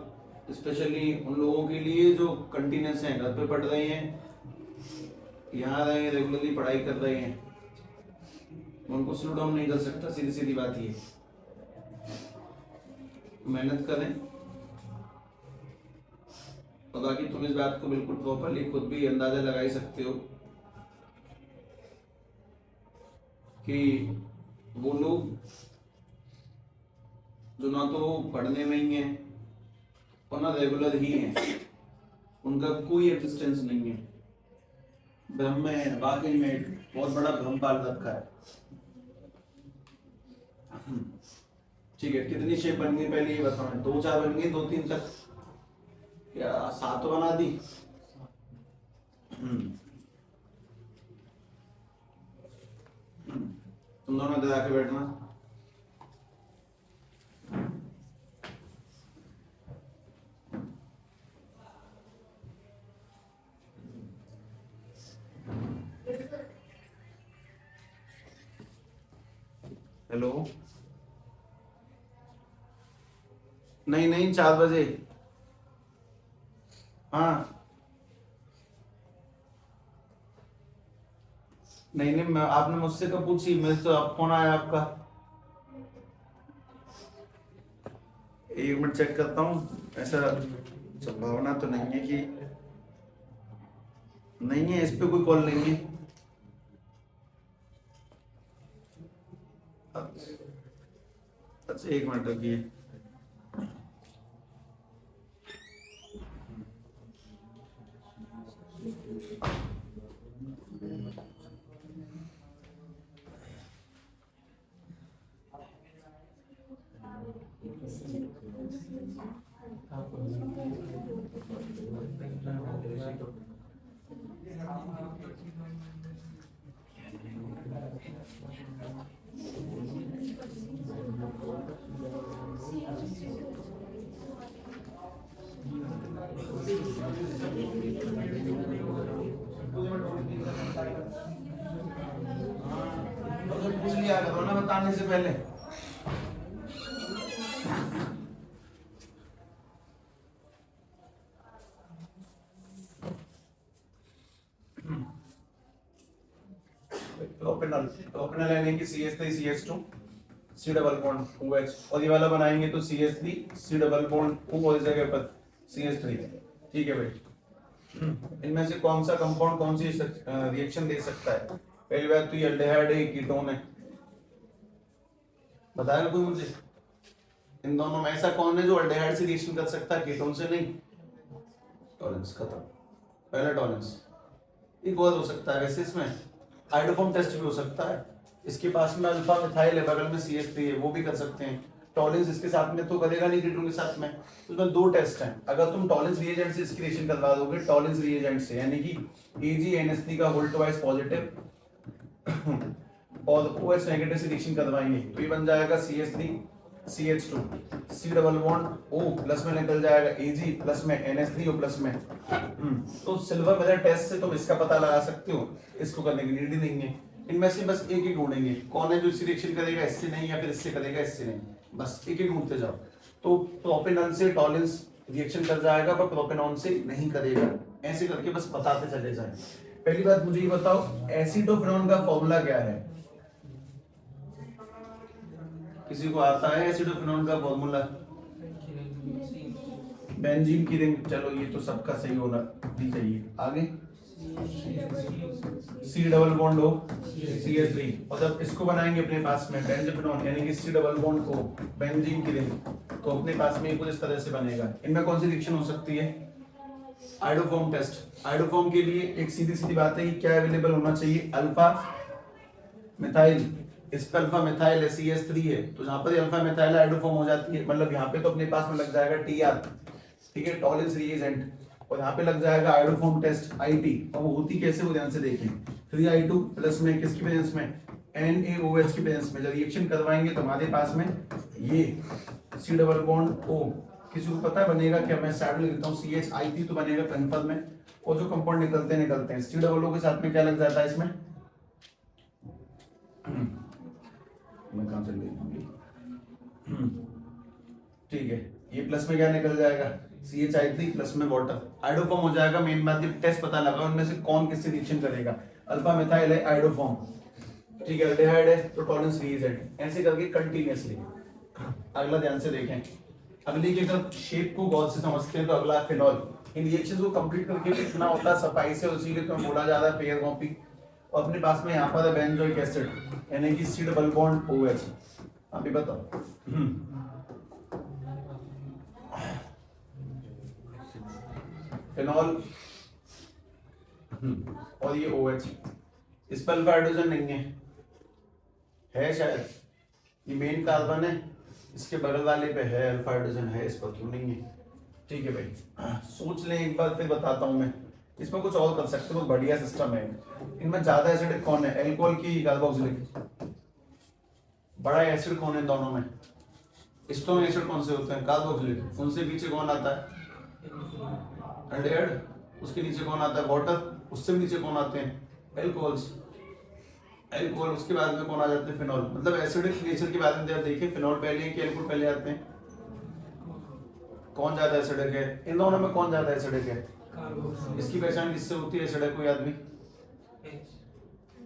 स्पेशली उन लोगों के लिए जो कंटिन्यूस हैं, घर पे पढ़ रहे हैं, यहाँ रहे हैं, रेगुलरली पढ़ाई कर रहे हैं, उनको स्लो डाउन नहीं कर सकता, सीधी सीधी बात ये। मेहनत करें, और बाकी तुम इस बात को बिल्कुल प्रॉपरली खुद भी अंदाजा लगा ही सकते हो कि वो लोग जो ना तो पढ़ने में ही हैं और ना रेगुलर ही हैं, उनका कोई एग्जिस्टेंस नहीं है। भ्रम में है, वाकई में बहुत बड़ा भ्रम पाल रखा है। ठीक है, कितनी शेप बन गई पहले ये बताओ? 2-4 बन गई, 2-3 तक या 7 बना दी? तुम दोनों इधर आके बैठना। हेलो, नहीं नहीं 4 बजे। हाँ नहीं नहीं, मैं आपने मुझसे कब पूछी? मेरे तो अब फोन आया आपका। 1 मिनट चेक करता हूँ, ऐसा संभावना तो नहीं है कि नहीं है, इस पे कोई कॉल नहीं है। अच्छा 1 मिनट रुकिए। पूछ लिया करो ना बताने से पहले। ओपनल यानी कि CH3 CH2 C double bond OH, और ये वाला बनाएंगे तो CH3 C double bond O और इस जगह पर CH3। ठीक है भाई, इनमें से कौन सा कंपाउंड कौन सी रिएक्शन दे सकता है? पहली बात तो ये एल्डिहाइड है, कीटोन है, बताएगा कोई मुझे? इन दोनों में ऐसा कौन है जो एल्डिहाइड से रिएक्शन कर सकता है, कीटोन से नहीं? टॉलेंस खत्म, पहला टॉलेंस। एक और हो सकता है वैसे, इसमें हाइड्रोफॉर्म टेस्ट भी हो सकता है। इसके पास में अल्फा मिथाइल है, बगल में CH3 है, वो भी कर सकते हैं। टॉलेंस इसके साथ में तो करेगा नहीं, कीटोन के साथ में। तो इसमें 2 टेस्ट हैं, अगर तुम टॉलेंस रिएजेंट से इसकी रिएक्शन करवा दोगे, टॉलेंस रिएजेंट से यानी कि AgNH3 का होल्ड वाइज पॉजिटिव और OH नेगेटिव से रिएक्शन करवाएंगे तो ये बन जाएगा CH3 CH2 C double bond O, plus में निकल जाएगा Ag, प्लस में NH3 और प्लस में तो सिल्वर मेथड टेस्ट से तुम इसका पता लगा सकते हो, इसको करने की नीड ही नहीं है। इनमें से बस एक ही ढूंढेंगे, कौन है जो इससे रिएक्शन करेगा, इससे नहीं, या फिर इससे करेगा, इससे नहीं, बस एक ही ढूंढते जाओ। तो प्रोपेनॉन से टॉलेंस रिएक्शन कर जाएगा पर प्रोपेनॉन से नहीं करेगा, ऐसे करके बस बताते चले जाएं। पहली बात मुझे ये बताओ, एसिटोफेनॉन का फॉर्मूला क्या है? किसी को आता है एसिडोफिनोन का फॉर्मूला? बेंजीन की रिंग, चलो ये तो सबका सही होना भी चाहिए। आगे सी डबल बॉन्ड ओ CH3, और जब इसको बनाएंगे अपने पास में बेंजोफिनोन यानी कि C double bond O benzene की रिंग, तो अपने पास में कुछ इस तरह से बनेगा। इनमें कौन सी रिएक्शन हो सकती है? Iodoform test. आइडोफॉर्म के लिए एक सीधी सीधी बात है कि क्या अवेलेबल होना चाहिए? Alpha methyl. इस पर अल्फा मिथाइल है CH3 है, तो जहां पर अल्फा मिथाइल आइडोफॉर्म हो जाती है, मतलब यहाँ पे तो अपने पास में लग जाएगा TR, ठीक है, टॉलिंस रिएजेंट, और यहाँ पे लग जाएगा आइडोफॉर्म टेस्ट IT। और वो होती कैसे, वो ध्यान से देखें। 3I2 प्लस में किसकी प्रेजेंस में? NaOH की प्रेजेंस में जब रिएक्शन करवाएंगे तो हमारे पास में ये C डबल बॉन्ड O, किसी को पता बनेगा क्या? मैं साइड में लिखता हूँ CHIP तो बनेगा कंफर्म में, और जो कंपाउंड निकलते हैं C डबल O के साथ में क्या लग जाता है इसमें? मैं कहां से लिखूंगी? ठीक है, ये प्लस में क्या निकल जाएगा? CHI3 प्लस में वाटर, आइडोफॉर्म हो जाएगा। मेन बात ये टेस्ट पता लगा उनमें से कौन किससे रिएक्शन करेगा। अल्फा मिथाइल है आइडोफॉर्म, ठीक है, एल्डिहाइड है तो टॉलेंस रिएजेंट, ऐसे करके कंटीन्यूअसली। अगला ध्यान से देखें, अगली की अगर शेप को गौर से समझते हैं तो अगला फिनॉल। इन रिएक्शंस को कंप्लीट करके कितना होता है सफाई से, उसी के तो बोला जा रहा है पेयर कॉपी। और अपने पास में यहाँ पर है बेंजोइक एसिड यानी कि C डबल बॉन्ड OH। अभी बताओ फिनॉल और ये OH, इस पर अल्फा हाइड्रोजन नहीं है शायद, ये मेन कार्बन है, इसके बगल वाले पे है अल्फा हाइड्रोजन, है इस पर क्यों नहीं है? ठीक है भाई, सोच लें एक बार फिर बताता हूं मैं। इसमें कुछ और कर सकते हो, बहुत बढ़िया सिस्टम है। इनमें ज्यादा एसिडिक कौन है? एल्कोहल की कार्बोक्सिलिक? बड़ा एसिड कौन है दोनों में? स्ट्रॉन्ग एसिड कौन से होते हैं? कार्बोक्सिलिक। उनसे पीछे कौन आता है? एल्डिहाइड। उसके नीचे कौन आता है? वाटर। उससे नीचे कौन आते हैं? एल्कोहल्स। एल्कोहल, उसके बाद में कौन आ जाते हैं? फिनॉल। मतलब एसिडिक नेचर के बारे में जब देखिए, फिनॉल पहले है कि एल्कोहल पहले आते हैं? कौन ज्यादा एसिडिक है इन दोनों में? कौन ज्यादा एसिडिक है? इसकी पहचान किससे होती है? एसिड है कोई आदमी?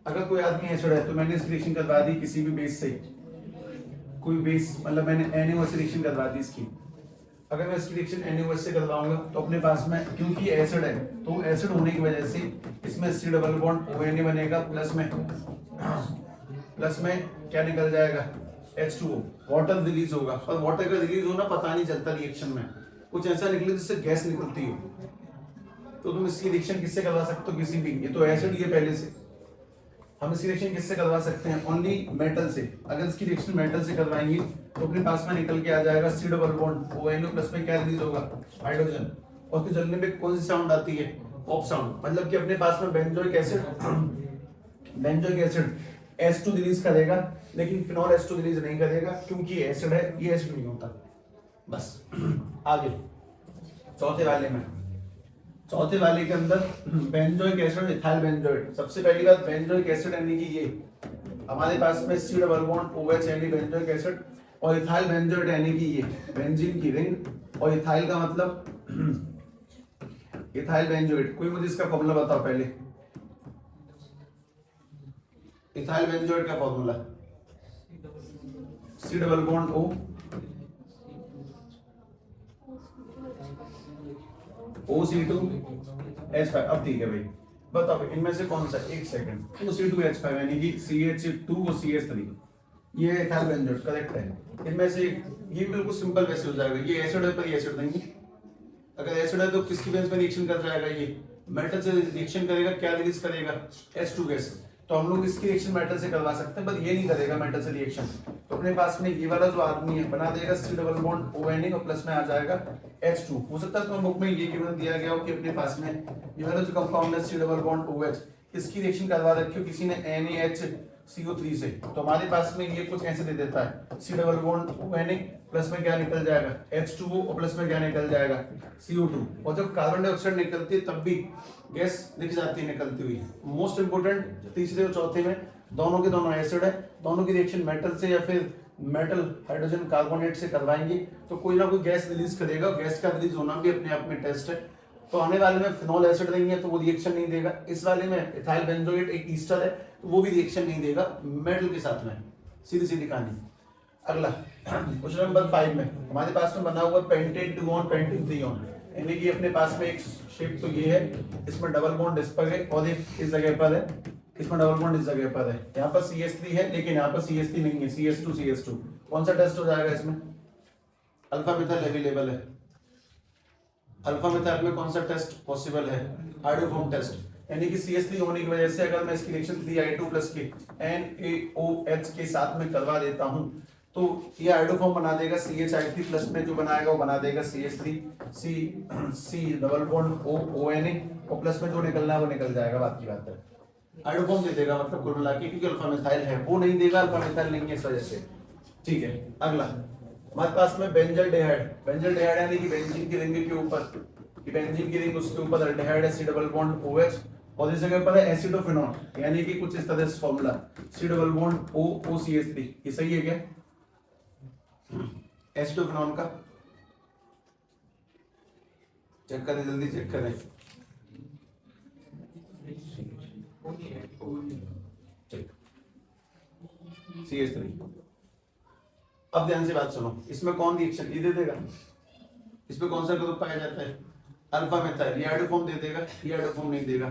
अगर कोई आदमी एसिड है तो मैंने इसकी रिएक्शन करवा दी किसी भी बेस से, कोई बेस, मतलब मैंने NaOH से रिएक्शन करवा दी इसकी। अगर मैं इसकी रिएक्शन NaOH से करवाऊंगा तो अपने पास में, क्योंकि एसिड है तो एसिड होने की वजह से इसमें C डबल बॉन्ड ONA बनेगा, प्लस में क्या निकल जाएगा? H2O, वाटर रिलीज होगा। और वाटर का रिलीज होना पता नहीं चलता रिएक्शन में, कुछ ऐसा निकले जिससे गैस निकलती हो। तो तुम इसकी रिएक्शन किससे करवा सकते हो? किसी भी, ये तो एसिड ये पहले से, हम इसकी रिएक्शन किससे करवा सकते हैं? ओनली मेटल से। अगर इसकी रिएक्शन मेटल से करवाएंगे तो अपने पास में निकल के आ जाएगा C double bond ONO plus में क्या रिलीज होगा? हाइड्रोजन। और फिर जलने में कौन सी साउंड आती है? Pop sound. मतलब कि अपने पास में बेंजोइक एसिड H2 रिलीज करेगा, लेकिन फिनॉल H2 रिलीज नहीं करेगा क्योंकि एसिड है, ये एसिड नहीं होता। बस आगे चौथे वाले के अंदर बेंजोइक एसिड, इथाइल बेंजोइड। सबसे पहली बात, बेंजोइक एसिड यानी कि ये हमारे पास में C डबल बॉन्ड OH यानी बेंजोइक एसिड, और इथाइल बेंजोइड यानी कि ये बेंजीन की रिंग। और इथाइल का मतलब इथाइल बेंजोइड। कोई मुझे इसका फॉर्मूला बताओ पहले। इथाइल बेंजोइड का formula C double bond O OC2H5। अब ठीक है भाई, बताओ इनमें से कौन सा? एक सेकंड। OC2H5 यानी कि CH2 और CH3, ये इथाइल बेंजोइड करेक्ट है। इनमें से ये बिल्कुल सिंपल वैसे हो जाएगा, ये एसिड है पर ये एसिड नहीं। अगर एसिड है तो किसकी बेस पे रिएक्शन कर जाएगा? ये मेटल से रिएक्शन करेगा, क्या रिलीज करेगा? H2 gas. तो हम लोग इसकी रिएक्शन मेटल से करवा सकते हैं, पर ये नहीं करेगा मेटल से रिएक्शन। तो अपने पास में ये वाला जो आदमी है बना देगा C डबल बॉन्ड ONA और प्लस में आ जाएगा H2। हो सकता है तो बुक में ये गिवन दिया गया हो कि अपने पास में ये वाला जो कंपाउंड है C डबल बॉन्ड OH, इसकी रिएक्शन करवा रखी हो किसी ने NaHCO3 से, तो हमारे पास में ये कुछ ऐसे दे देता है C double bond ONA plus में क्या निकल जाएगा? H2O और प्लस में क्या निकल जाएगा? CO2। और जब कार्बन डाइऑक्साइड निकलती है तब भी गैस दिख जाती है निकलती हुई। मोस्ट इंपोर्टेंट तीसरे और चौथे में दोनों के दोनों एसिड है, दोनों की रिएक्शन मेटल से या फिर मेटल हाइड्रोजन कार्बोनेट से करवाएंगे तो कोई ना कोई गैस रिलीज करेगा। गैस का रिलीज होना भी अपने आप में टेस्ट है। तो आने वाले में फिनॉल एसिड नहीं है तो वो रिएक्शन नहीं देगा। इस वाले में इथाइल बेंजोएट एक ईस्टर है तो वो भी रिएक्शन नहीं देगा मेटल के साथ में। सीधी सीधी कहानी। अगला क्वेश्चन नंबर 5 में हमारे पास में बना हुआ पेंटेन 2 ऑन पेंटेन 3 ऑन, यानी कि अपने पास में एक शेप तो ये है, इसमें डबल बॉन्ड इस पर है और एक इस जगह पर है, इसमें डबल बॉन्ड इस जगह पर है, यहाँ पर CH3 है लेकिन यहाँ पर CH3 नहीं है, CH2 कौन सा टेस्ट हो जाएगा इसमें? अल्फा मिथाइल अवेलेबल है, अल्फा मिथाइल में कौन सा टेस्ट पॉसिबल है? हाइड्रोफॉर्म टेस्ट, यानी कि CH3 होने की वजह से अगर मैं इसकी रिएक्शन 3I2 प्लस के NaOH के साथ में करवा देता हूं तो ये हाइड्रोफॉर्म बना देगा CHI3 प्लस में जो बनाएगा वो बना देगा CH3 C double bond ONA और प्लस में जो निकलना है वो निकल जाएगा, बात की बात है। हाइड्रोफॉर्म दे देगा मतलब कुल मिला के, क्योंकि अल्फा मिथाइल है वो नहीं देगा, अल्फा मिथाइल नहीं है इस वजह से। ठीक है, अगला हमारे पास में बेंजल्डेहाइड यानी कि बेंजीन की रिंग के ऊपर, कि बेंजीन की रिंग उसके ऊपर अल्डेहाइड है C डबल बॉन्ड OH और इस जगह पर है एसिडोफेनॉल, यानी कि कुछ इस तरह से formula C double bond OCH3, ये सही है क्या? एसिडोफेनॉल का चेक करें, जल्दी चेक करें। CH3। अब ध्यान से बात सुनो, इसमें कौन रिएक्शन ये दे देगा, इसमें कौन सा ग्रुप पाया जाता है? अल्फा मिथाइल, ये हाइड्रोफॉर्म दे देगा, ये हाइड्रोफॉर्म नहीं देगा।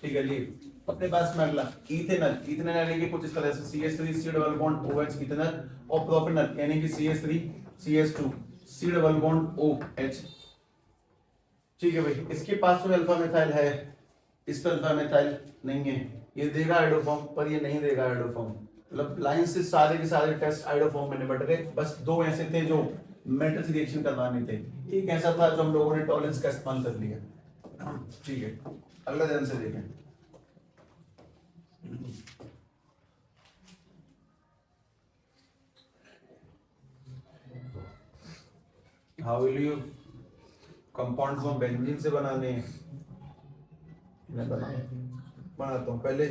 ठीक है, लिए अपने पास में अगला इथेनॉल यानी कि कुछ इस तरह से CH3 C double bond OH ethanol और प्रोपेनॉल यानी कि CH3 CH2 C double bond OH। ठीक है भाई, इसके पास में अल्फा मिथाइल है, इस पर अल्फा मिथाइल नहीं है, ये देगा हाइड्रोफॉर्म पर ये नहीं देगा हाइड्रोफॉर्म, मतलब लाइन से सारे के सारे टेस्ट हाइड्रोफॉर्म में निपट गए, बस दो ऐसे थे जो मैट्रिक्स रिएक्शन करवाने थे, एक ऐसा था जो हम लोगों ने टॉलरेंस का इस्तेमाल कर लिया। ठीक है, अगला ध्यान से देखें। How will you compound form benzene से बनाने हैं, मैं बनाता हूँ, पहले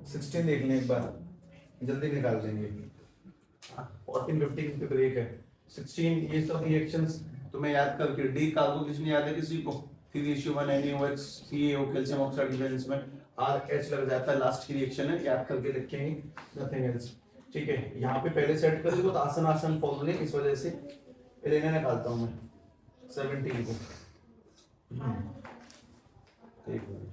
16 देख लें एक बार, जल्दी निकाल देंगे। 14-15 की ब्रेक है, 16 ये सब रिएक्शंस तुम्हें याद करके, डी कार्बो किसने याद है किसी को? 3:1 NaOH CaO कैल्शियम ऑक्साइड की वैलेंस में RH लग जाता है, लास्ट की रिएक्शन है, याद करके लिखेंगे, नथिंग एल्स। ठीक है, यहाँ पे पहले सेट कर दो तो आसान फॉर्मूले, इस वजह से इन्हें निकालता हूँ मैं 17 को। एक मिनट,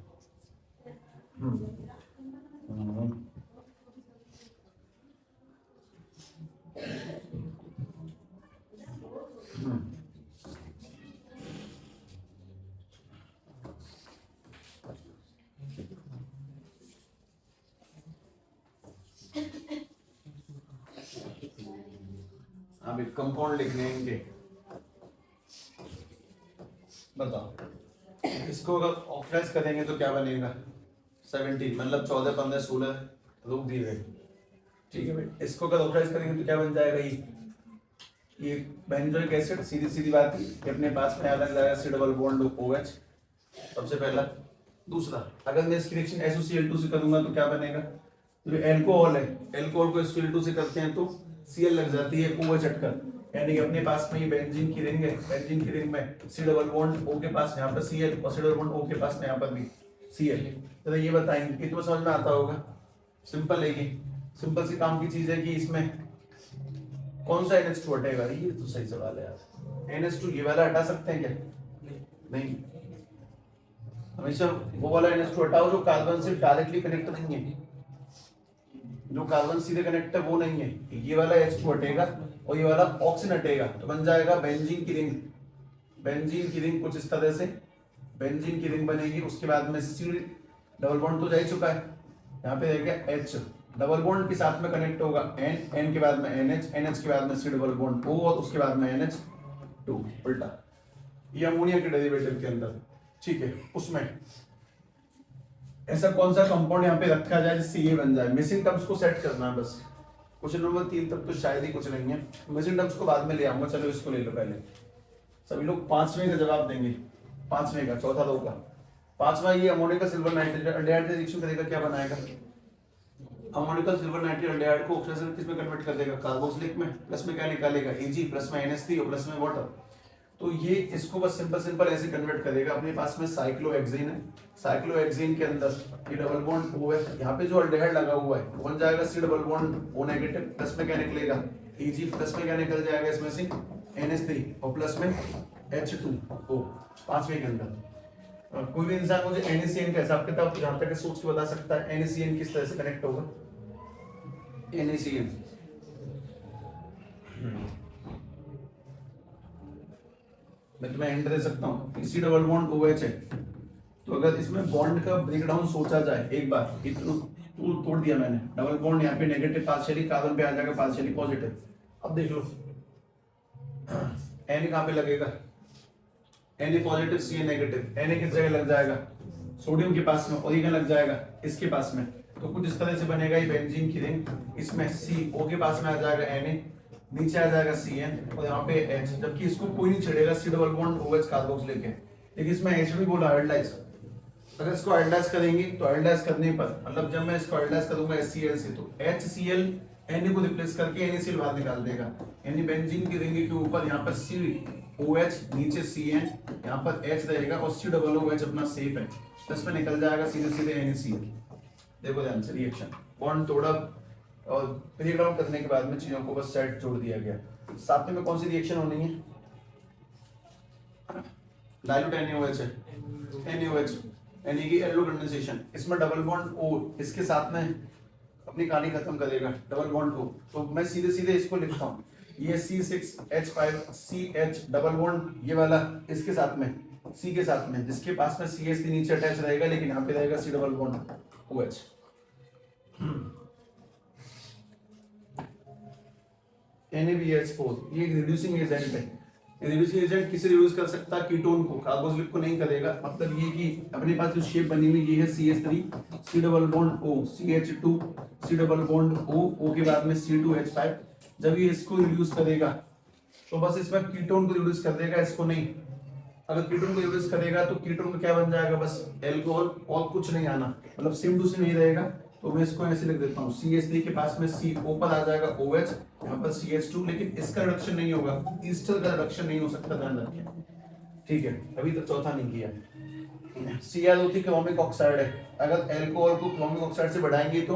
अब एक कंपाउंड लिखने हैं इनके, बताओ इसको अगर ऑक्सीडाइज करेंगे तो क्या बनेगा? 17 मतलब 14, 15, 16 रूप दिए गए। ठीक है भाई, इसको अगर ऑक्सीडाइज करेंगे तो क्या बन जाएगा? ये बेंजोइक एसिड, सीधी सीधी बात है, अपने पास में अलग जाएगा C डबल बॉन्ड OH, सबसे पहला। दूसरा, अगर मैं इसकी रिएक्शन SOCl2 से करूंगा तो क्या बनेगा? तो एल्कोहल है, एल्कोहल को SOCl2 से करते हैं तो Cl लग जाती है OH हटकर, यानी कि अपने पास में ये बेंजीन की रिंग है, बेंजीन की रिंग में C डबल बॉन्ड O के पास यहाँ पर Cl और C डबल बॉन्ड O के पास में यहाँ पर भी Cl। तो ये बताएंगे, ये तो समझ में आता होगा, सिंपल है, ये सिंपल सी काम की चीज है कि इसमें कौन सा NH2 हटेगा? ये तो सही सवाल है यार, NH2 ये वाला हटा सकते हैं क्या? नहीं, हमेशा वो वाला NH2 हटाओ जो कार्बन से डायरेक्टली कनेक्ट नहीं है, जो कार्बन सीधे कनेक्ट है वो नहीं है, ये वाला H2 हटेगा और ये वाला ऑक्सीजन हटेगा, तो बन जाएगा बेंजीन की रिंग। बेंजीन की रिंग कुछ इस तरह से बेंजीन की रिंग बनेगी, उसके बाद में C डबल बॉन्ड तो जा ही चुका है, यहाँ पे रहेगा H, डबल बॉन्ड के साथ में कनेक्ट होगा N के बाद में NH, NH के बाद में C डबल बॉन्ड O और उसके बाद में NH2 उल्टा, ये अमोनिया के डेरिवेटिव के अंदर। ठीक है, उसमें ऐसा कौन सा कंपाउंड यहाँ पे रखा जाए जिससे ये बन जाए? मिसिंग टर्म्स को सेट करना है बस, क्वेश्चन नंबर 3 तक तो शायद ही कुछ नहीं है, मिसिंग टर्म्स को बाद में ले आऊंगा, चलो इसको ले लो पहले। सभी लोग 5वें का जवाब देंगे, 5वें का, चौथा दो का। 5वां ये अमोनियम सिल्वर नाइट्रेट अल्डेहाइड से रिएक्शन करेगा, क्या बनाएगा? अमोनियम सिल्वर नाइट्रेट अल्डेहाइड को ऑक्सीजन किस में कन्वर्ट कर देगा? कार्बोक्सिलिक में, प्लस में क्या निकालेगा? Ag, प्लस में NH3 और प्लस में वाटर। तो ये इसको बस सिंपल ऐसे कन्वर्ट करेगा, अपने पास में साइक्लोहेक्सेन है, साइक्लोहेक्सेन के अंदर ये डबल बॉन्ड O है, यहाँ पे जो अल्डेहाइड लगा हुआ है वो बन जाएगा C double bond O negative, plus में क्या निकलेगा? Eg प्लस में क्या निकल जाएगा इसमें से NH3 और प्लस में H2O पांचवे के अंदर। कोई भी इंसान मुझे NaCN का हिसाब किताब जहां तक सोच के बता सकता है NaCN किस तरह से कनेक्ट होगा। NaCN मैं तुम्हें एंड दे सकता हूँ, C डबल बॉन्ड OH है, तो अगर इसमें बॉन्ड का ब्रेकडाउन सोचा जाए एक बार, इतना तोड़ दिया मैंने, डबल बॉन्ड यहाँ पे नेगेटिव पार्शियली कार्बन पे आ जाएगा पार्शियली पॉजिटिव। अब देख लो Na कहाँ पे लगेगा, Na positive Ca negative, Na किस जगह लग जाएगा, सोडियम के पास में, और ये लग जाएगा इसके पास में। तो कुछ इस तरह से बनेगा ये बेंजीन की रिंग, इसमें CO के पास में आ जाएगा Na, नीचे आ जाएगा Cn और यहाँ पे H, जबकि इसको कोई नहीं छेड़ेगा C डबल बॉन्ड OH कार्बोक्स लेके, लेकिन इसमें H भी बोला हाइड्राइज। अगर इसको हाइड्राइज करेंगे तो हाइड्राइज करने पर मतलब जब मैं इसको हाइड्राइज करूंगा HCl से तो HCl Na को रिप्लेस करके NaCl बाहर निकाल देगा, यानी बेंजीन की रिंग के ऊपर यहाँ पर COH नीचे Cn, यहाँ पर H रहेगा और C डबल OH अपना सेफ है, प्लस में निकल जाएगा सीधे सीधे NaCl। देखो ध्यान से रिएक्शन, बॉन्ड तोड़ा और ब्रेकडाउन करने के बाद में चीजों को बस साइड जोड़ दिया गया। साथ में कौन सी रिएक्शन होनी है, डाइल्यूट NaOH है, NaOH यानी कि एल्डो कंडेंसेशन, इसमें डबल बॉन्ड O इसके साथ में अपनी कहानी खत्म करेगा डबल बॉन्ड O। तो मैं सीधे सीधे इसको लिखता हूँ, ये C6H5CH डबल बॉन्ड ये वाला इसके साथ में C के साथ में, जिसके पास में CH नीचे अटैच रहेगा, लेकिन यहाँ पे रहेगा C double bond OH। NaBH4 ये एक रिड्यूसिंग एजेंट है, रिड्यूसिंग एजेंट किसे रिड्यूस कर सकता है, कीटोन को, कार्बोक्सिलिक को नहीं करेगा। मतलब ये कि अपने पास जो शेप बनी हुई ये है CH3 C double bond O CH2 C double bond O के बाद में C2H5, जब ये इसको रिड्यूस करेगा तो बस इसमें कीटोन को रिड्यूस कर देगा, इसको नहीं। अगर कीटोन को रिड्यूस करेगा तो कीटोन का क्या बन जाएगा, बस एल्कोहल, और कुछ नहीं आना, मतलब सेम टू सेम ही रहेगा। तो मैं इसको ऐसे लिख देता हूँ, CH3 के पास में C ऊपर आ जाएगा OH, यहाँ पर CH2, लेकिन इसका रिडक्शन नहीं होगा, ईस्टर का रिडक्शन नहीं हो सकता, ध्यान रखें, ठीक है। अभी तक चौथा नहीं किया। Cl क्रोमिक ऑक्साइड है, अगर एल्कोहल को क्रोमिक ऑक्साइड से बढ़ाएंगे तो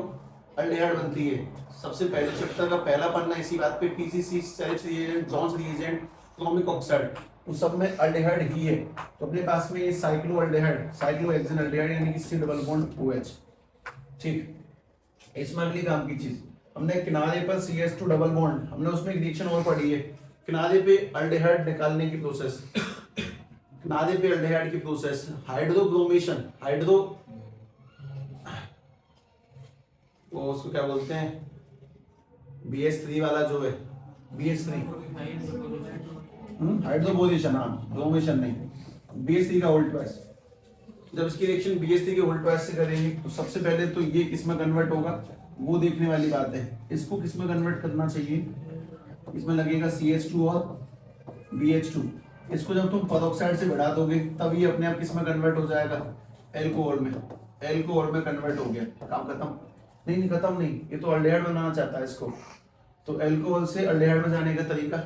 अल्डिहाइड बनती है। सबसे पहले चैप्टर का पहला पन्ना इसी बात पे, PCC self reagent, Johns reagent, chromic oxide, उन सब में अल्डिहाइड ही है। तो अपने पास में ये साइक्लोअल्डिहाइड, साइक्लोहेक्सेन अल्डिहाइड यानी कि C डबल बॉन्ड OH, ठीक। इसमें अगली काम की चीज, हमने किनारे पर CH2 डबल बॉन्ड, हमने उसमें एक रिएक्शन और पढ़ी है, किनारे पे अल्डिहाइड निकालने की प्रोसेस, किनारे पे अल्डिहाइड की प्रोसेस, हाइड्रोब्रोमेशन, हाइड्रो वो उसको क्या बोलते हैं, BH3 वाला जो है, BH3 हाइड्रोबोरेशन, हाँ ब्रोमेशन नहीं, BH3 का होल्ड ट्वाइस। जब इसकी रिएक्शन BH3 के होल्ड ट्वाइस से करेंगे तो सबसे पहले तो ये किसमें कन्वर्ट होगा वो देखने वाली बात है। इसको किसमें कन्वर्ट करना चाहिए, इसमें लगेगा CH2 और BH2। इसको जब तुम पेरोक्साइड से बढ़ा दोगे तब ये अपने आप किसमें कन्वर्ट हो जाएगा, एल्कोहल में, एल्कोहल में कन्वर्ट हो गया, काम खत्म। नहीं खत्म नहीं, ये तो अल्डिहाइड बनाना चाहता है इसको, तो एल्कोहल से अल्डिहाइड में जाने का तरीका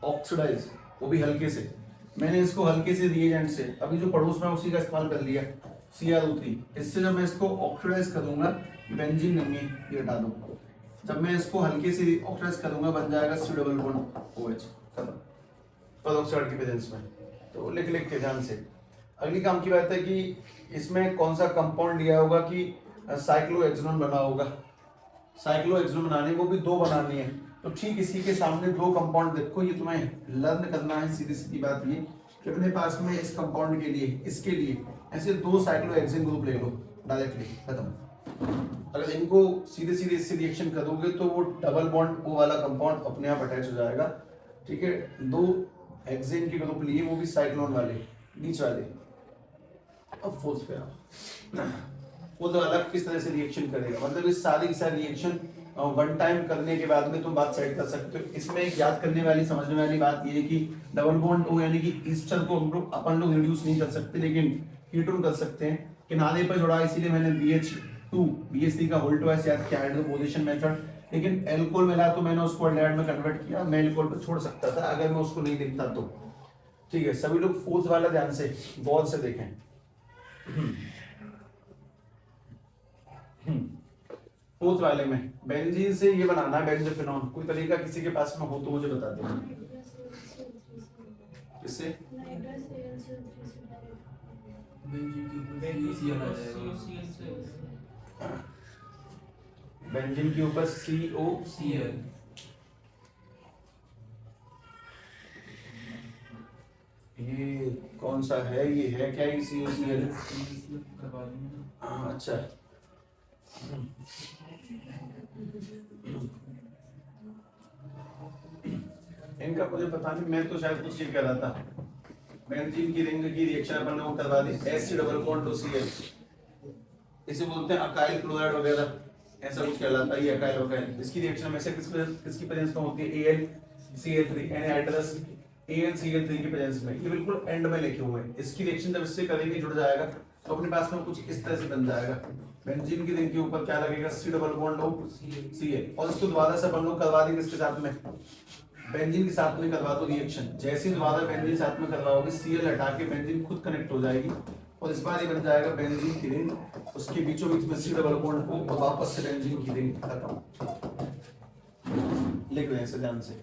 ऑक्सीडाइज, वो भी हल्के से। मैंने इसको हल्के से रिएजेंट से, अभी जो पड़ोस में उसी का इस्तेमाल कर लिया, CrO3, इससे जब मैं इसको ऑक्सीडाइज करूंगा, बेंजीन नहीं है ये हटा दो, जब मैं इसको हल्के से ऑक्सीडाइज करूंगा बन जाएगा C डबल बॉन्ड OH, खत्म, पेरोक्साइड की प्रेजेंस में। तो लिख के ध्यान से। अगली काम की बात है कि इसमें कौन सा कंपाउंड लिया होगा कि साइक्लोहेक्सेनोन बना होगा, साइक्लोहेक्सेनोन बनाने वो भी 2 बनानी है। तो ठीक इसी के सामने 2 कंपाउंड देखो, ये तुम्हें लर्न करना है, सीधी सीधी बात ये कि अपने पास में इस कंपाउंड के लिए, इसके लिए ऐसे 2 साइक्लोहेक्सेन ग्रुप ले लो डायरेक्टली, खत्म। अगर इनको सीधे सीधे इससे रिएक्शन करोगे तो वो डबल बॉन्ड O वाला कंपाउंड अपने आप अटैच हो जाएगा, ठीक है। 2 हेक्सेन के ग्रुप लिए, वो भी साइक्लोन वाले, बीच वाले। अब फोर्थ पे आओ, वो तो अलग किस तरह से रिएक्शन करेगा, मतलब इस सारी की सारी रिएक्शन वन टाइम करने के बाद में तुम बात सेट कर सकते हो। इसमें एक याद करने वाली, समझने वाली बात ये है कि डबल बॉन्ड O यानी कि ईस्टर को अपन लोग रिड्यूस नहीं कर सकते, लेकिन कीटोन कर सकते हैं। किनारे पर जुड़ा, इसीलिए मैंने BH2 BH3 का होल्ड ट्वाइस याद किया, हाइड्रोपोजेशन मेथड। लेकिन एल्कोहल मिला तो मैंने उसको अल्डिहाइड में कन्वर्ट किया, मैं एल्कोहल पर छोड़ सकता था अगर मैं उसको नहीं लिखता तो, ठीक है। सभी लोग फोर्थ वाला ध्यान से गौर से देखें। फोर्थ वाले में बेंजीन से ये बनाना है बेंजोफिनॉन, कोई तरीका किसी के पास में हो तो मुझे बता दो। किससे? बेंजीन के ऊपर COCl। ये कौन सा है? ये है क्या ये COCl? हाँ अच्छा। इनका मुझे पता नहीं, मैं तो शायद कुछ ये कह रहा था बेंजीन की रिंग की रिएक्शन अपन लोग करवा दी acid double bond to Cl, इसे बोलते हैं अकाइल क्लोराइड वगैरह, ऐसा कुछ कहलाता है ये अकाइल वकाइल। इसकी रिएक्शन में से किसकी प्रेजेंस में होती है? AlCl3 एनहाइड्रस AlCl3 की प्रेजेंस में। ये बिल्कुल एंड में लिखे हुए हैं। इसकी रिएक्शन जब इससे करेंगे जुड़ जाएगा तो अपने पास में कुछ इस तरह से बन जाएगा। बेंजीन की रिंग के ऊपर क्या लगेगा? C double bond O Cl, और इसको दोबारा से अपन लोग करवा देंगे इसके साथ में, बेंजीन के साथ में करवा दो रिएक्शन। जैसे ही दोबारा बेंजीन साथ में करवाओगे Cl हटा के बेंजीन खुद कनेक्ट हो जाएगी और इस बार ये बन जाएगा बेंजीन की रिंग, उसके बीचों बीच में C डबल बॉन्ड O और वापस से बेंजीन की रिंग खत्म। लिख रहे हैं इसे ध्यान से।